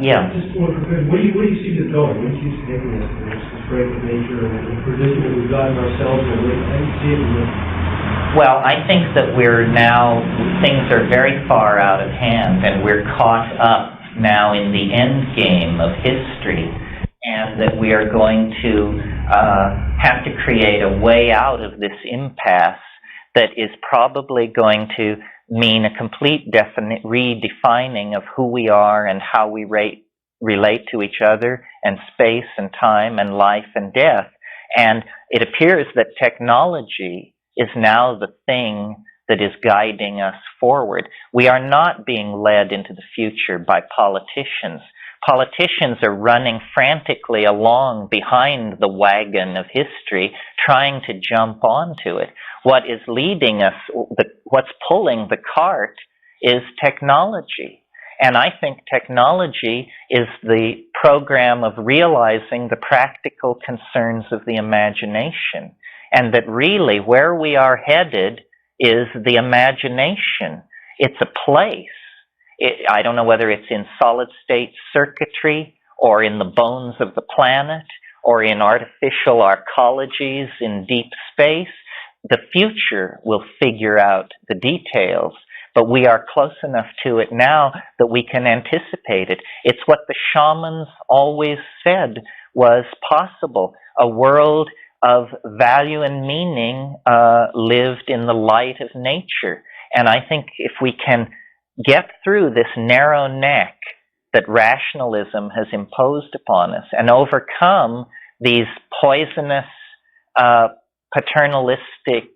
yeah. Just where do you see this going? Where do you see taking this break of nature and the position that we've gotten ourselves in? How do you see it? Well, I think that things are very far out of hand, and we're caught up now in the end game of history, and that we are going to have to create a way out of this impasse that is probably going to mean a complete redefining of who we are and how we relate to each other, and space and time and life and death. And it appears that technology is now the thing that is guiding us forward. We are not being led into the future by politicians. Politicians are running frantically along behind the wagon of history, trying to jump onto it. What is leading us, what's pulling the cart, is technology. And I think technology is the program of realizing the practical concerns of the imagination, and that really where we are headed is the imagination. It's a place. I don't know whether it's in solid-state circuitry or in the bones of the planet or in artificial arcologies in deep space. The future will figure out the details, but we are close enough to it now that we can anticipate it. It's what the shamans always said was possible, a world of value and meaning lived in the light of nature. And I think if we can get through this narrow neck that rationalism has imposed upon us and overcome these poisonous, paternalistic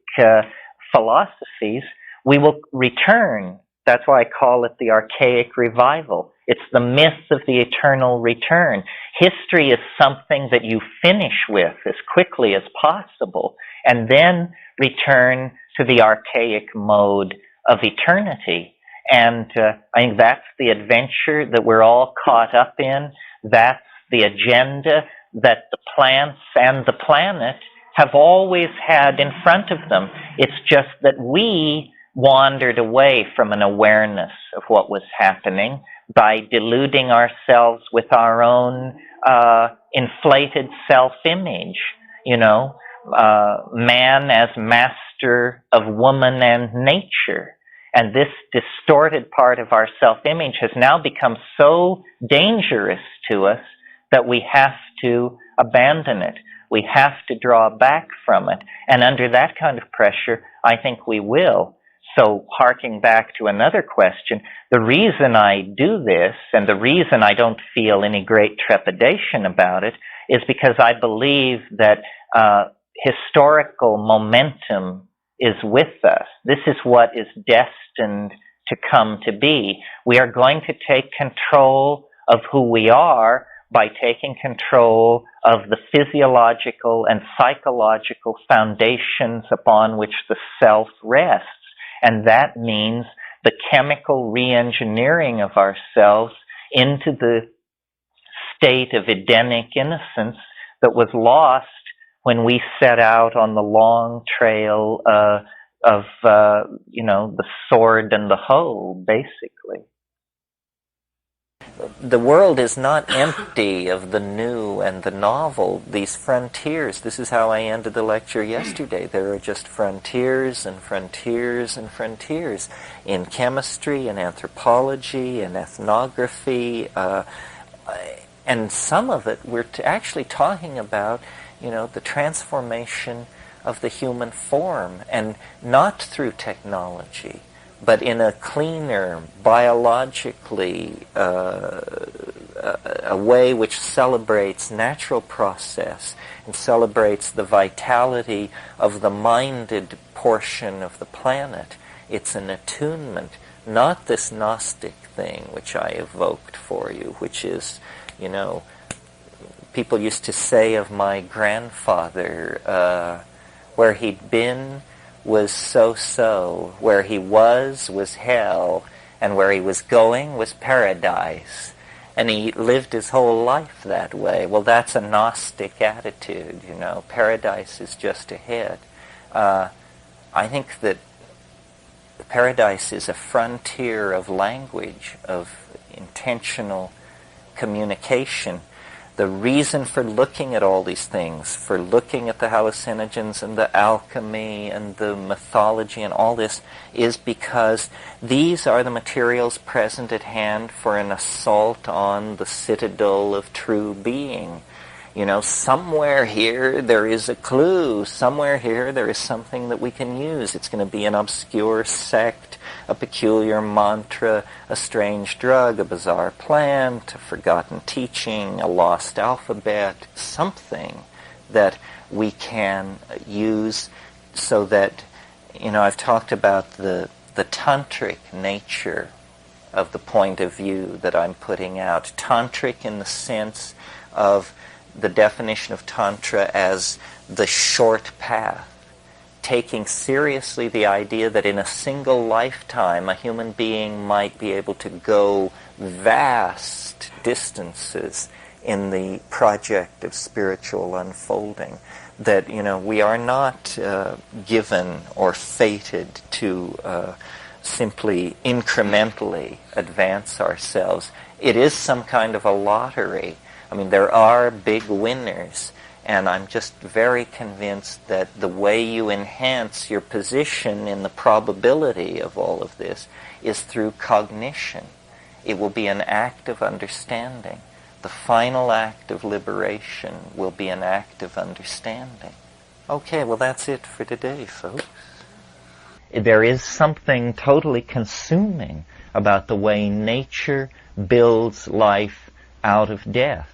philosophies, we will return. That's why I call it the archaic revival. It's the myth of the eternal return. History is something that you finish with as quickly as possible and then return to the archaic mode of eternity. And I think that's the adventure that we're all caught up in. That's the agenda that the plants and the planet have always had in front of them. It's just that we wandered away from an awareness of what was happening by deluding ourselves with our own inflated self-image, man as master of woman and nature. And this distorted part of our self-image has now become so dangerous to us that we have to abandon it. We have to draw back from it. And under that kind of pressure, I think we will. So harking back to another question, the reason I do this and the reason I don't feel any great trepidation about it is because I believe that historical momentum is with us. This is what is destined to come to be. We are going to take control of who we are by taking control of the physiological and psychological foundations upon which the self rests. And that means the chemical re-engineering of ourselves into the state of Edenic innocence that was lost when we set out on the long trail of the sword and the hoe, basically. The world is not empty of the new and the novel, these frontiers. This is how I ended the lecture yesterday. There are just frontiers and frontiers and frontiers in chemistry and anthropology and ethnography. And some of it we're actually talking about, the transformation of the human form, and not through technology, but in a cleaner, biologically, a way which celebrates natural process and celebrates the vitality of the minded portion of the planet. It's an attunement, not this Gnostic thing which I evoked for you, which is, people used to say of my grandfather, where he'd been was so-so, where he was hell, and where he was going was paradise. And he lived his whole life that way. Well, that's a Gnostic attitude, Paradise is just ahead. I think that paradise is a frontier of language, of intentional communication. The reason for looking at all these things, for looking at the hallucinogens and the alchemy and the mythology and all this, is because these are the materials present at hand for an assault on the citadel of true being. Somewhere here there is a clue. Somewhere here there is something that we can use. It's going to be an obscure sect, a peculiar mantra, a strange drug, a bizarre plant, a forgotten teaching, a lost alphabet, something that we can use so that, I've talked about the tantric nature of the point of view that I'm putting out. Tantric in the sense of the definition of Tantra as the short path, taking seriously the idea that in a single lifetime a human being might be able to go vast distances in the project of spiritual unfolding. That, we are not given or fated to simply incrementally advance ourselves. It is some kind of a lottery. I mean, there are big winners, and I'm just very convinced that the way you enhance your position in the probability of all of this is through cognition. It will be an act of understanding. The final act of liberation will be an act of understanding. Okay, well that's it for today, folks. There is something totally consuming about the way nature builds life out of death.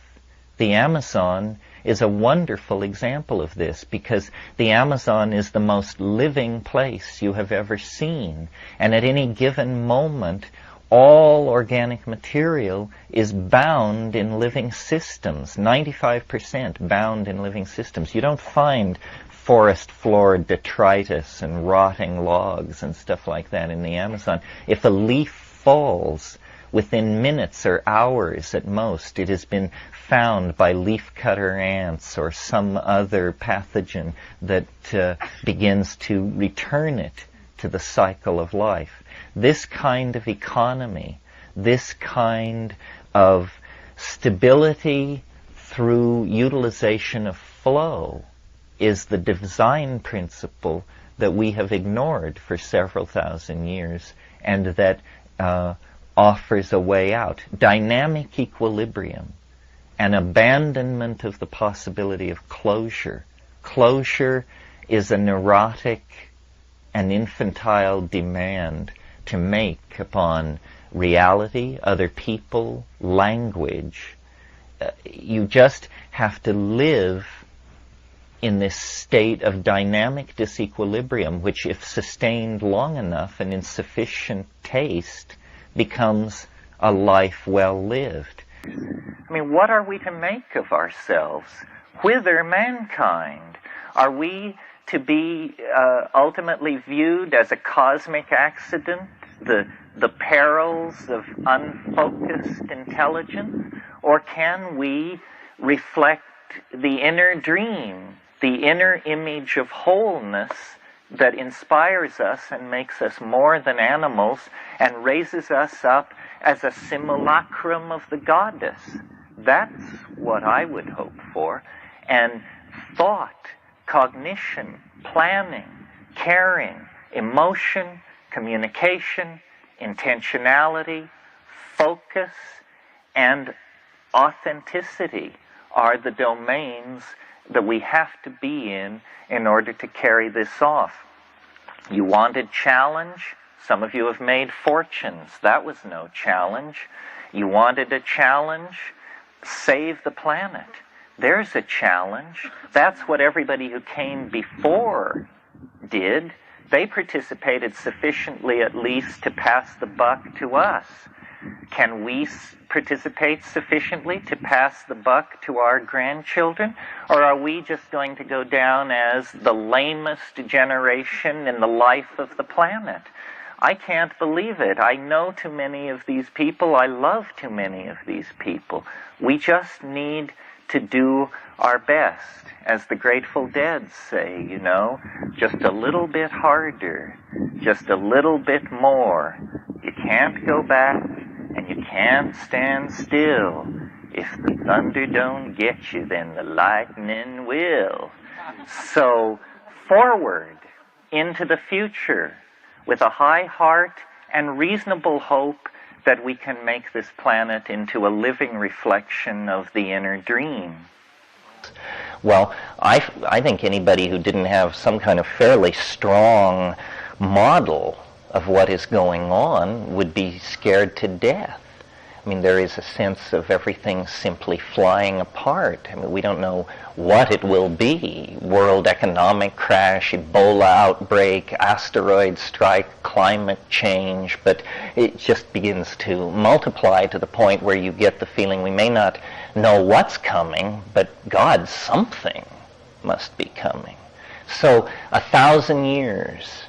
The Amazon is a wonderful example of this, because the Amazon is the most living place you have ever seen. And at any given moment, all organic material is bound in living systems, 95% bound in living systems. You don't find forest floor detritus and rotting logs and stuff like that in the Amazon. If a leaf falls, within minutes or hours at most, it has been found by leafcutter ants or some other pathogen that begins to return it to the cycle of life. This kind of economy, this kind of stability through utilization of flow is the design principle that we have ignored for several thousand years, and that offers a way out. Dynamic equilibrium, an abandonment of the possibility of closure. Closure is a neurotic and infantile demand to make upon reality, other people, language. You just have to live in this state of dynamic disequilibrium, which, if sustained long enough and in sufficient taste, becomes a life well lived. I mean, what are we to make of ourselves? Whither mankind? Are we to be ultimately viewed as a cosmic accident, the perils of unfocused intelligence? Or can we reflect the inner dream, the inner image of wholeness that inspires us and makes us more than animals and raises us up as a simulacrum of the goddess? That's what I would hope for. And thought, cognition, planning, caring, emotion, communication, intentionality, focus, and authenticity are the domains that we have to be in order to carry this off. You wanted challenge? Some of you have made fortunes. That was no challenge. You wanted a challenge? Save the planet. There's a challenge. That's what everybody who came before did. They participated sufficiently, at least, to pass the buck to us. Can we participate sufficiently to pass the buck to our grandchildren? Or are we just going to go down as the lamest generation in the life of the planet? I can't believe it. I know too many of these people. I love too many of these people. We just need to do our best. As the Grateful Dead say, just a little bit harder, just a little bit more. You can't go back, and you can't stand still. If the thunder don't get you, then the lightning will. So, forward into the future with a high heart and reasonable hope that we can make this planet into a living reflection of the inner dream. Well, I think anybody who didn't have some kind of fairly strong model of what is going on would be scared to death. I mean, there is a sense of everything simply flying apart. I mean, we don't know what it will be. World economic crash, Ebola outbreak, asteroid strike, climate change, but it just begins to multiply to the point where you get the feeling we may not know what's coming, but God, something must be coming. So 1,000 years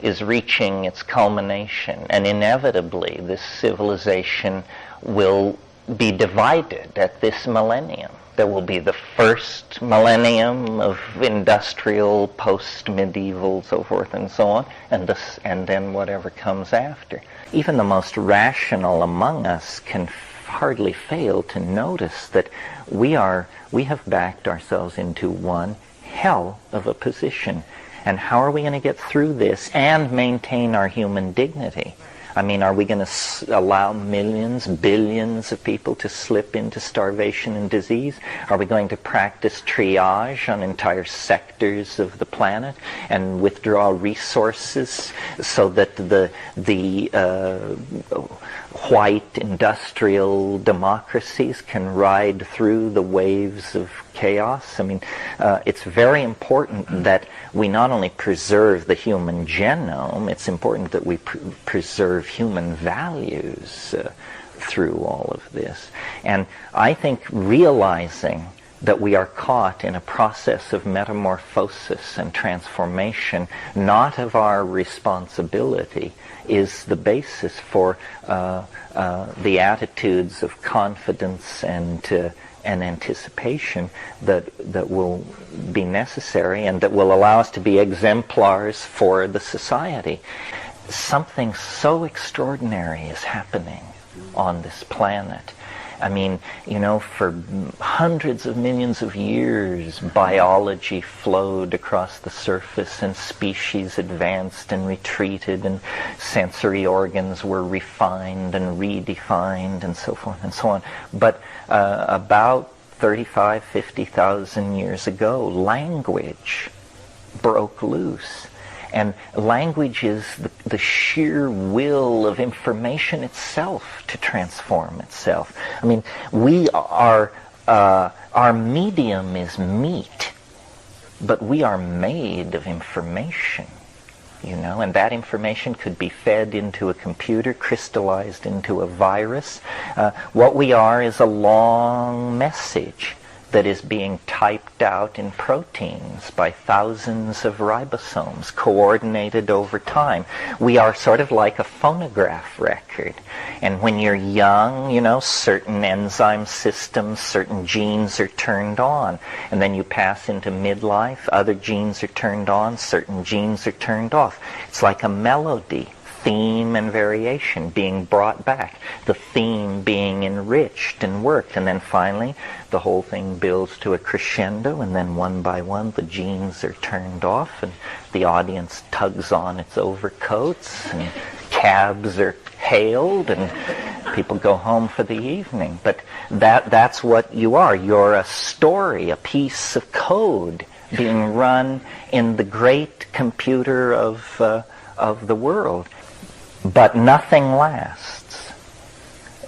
is reaching its culmination, and inevitably this civilization will be divided at this millennium. There will be the first millennium of industrial, post-medieval, so forth and so on, and then whatever comes after. Even the most rational among us can hardly fail to notice that we have backed ourselves into one hell of a position. And how are we going to get through this and maintain our human dignity? I mean, are we going to allow millions, billions of people to slip into starvation and disease? Are we going to practice triage on entire sectors of the planet and withdraw resources so that the white industrial democracies can ride through the waves of chaos? I mean, it's very important that we not only preserve the human genome, it's important that we preserve human values through all of this. And I think realizing that we are caught in a process of metamorphosis and transformation, not of our responsibility, is the basis for the attitudes of confidence and anticipation that will be necessary and that will allow us to be exemplars for the society. Something so extraordinary is happening on this planet. I mean, you know, for hundreds of millions of years, biology flowed across the surface and species advanced and retreated and sensory organs were refined and redefined and so forth and so on. But about 35, 50,000 years ago, language broke loose. And language is the sheer will of information itself to transform itself. I mean, our medium is meat, but we are made of information, you know, and that information could be fed into a computer, crystallized into a virus. What we are is a long message that is being typed out in proteins by thousands of ribosomes, coordinated over time. We are sort of like a phonograph record. And when you're young, you know, certain enzyme systems, certain genes are turned on. And then you pass into midlife, other genes are turned on, certain genes are turned off. It's like a melody. Theme and variation being brought back, the theme being enriched and worked, and then finally the whole thing builds to a crescendo, and then one by one the genes are turned off and the audience tugs on its overcoats and cabs are hailed and people go home for the evening. But that's what you are. You're a story, a piece of code being run in the great computer of the world. But nothing lasts,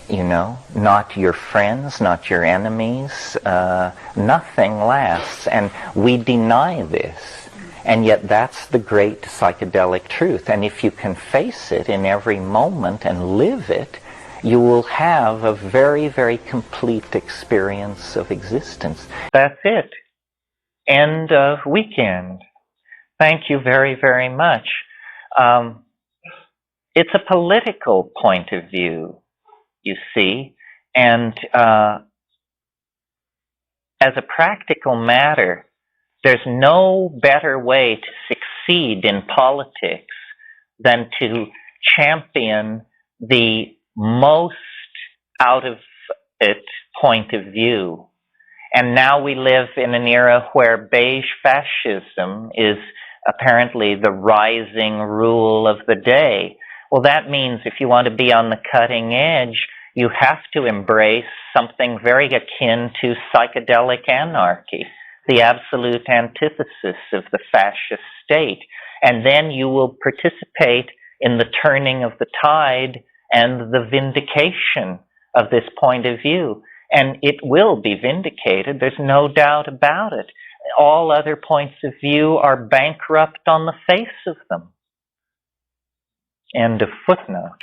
you know, not your friends, not your enemies, nothing lasts, and we deny this, and yet that's the great psychedelic truth, and if you can face it in every moment and live it, you will have a very, very complete experience of existence. That's it. End of weekend. Thank you very, very much. It's a political point of view, you see, and as a practical matter, there's no better way to succeed in politics than to champion the most out of it point of view. And now we live in an era where beige fascism is apparently the rising rule of the day. Well, that means if you want to be on the cutting edge, you have to embrace something very akin to psychedelic anarchy. the absolute antithesis of the fascist state. And then you will participate in the turning of the tide and the vindication of this point of view. And it will be vindicated, there's no doubt about it. All other points of view are bankrupt on the face of them. End of footnote.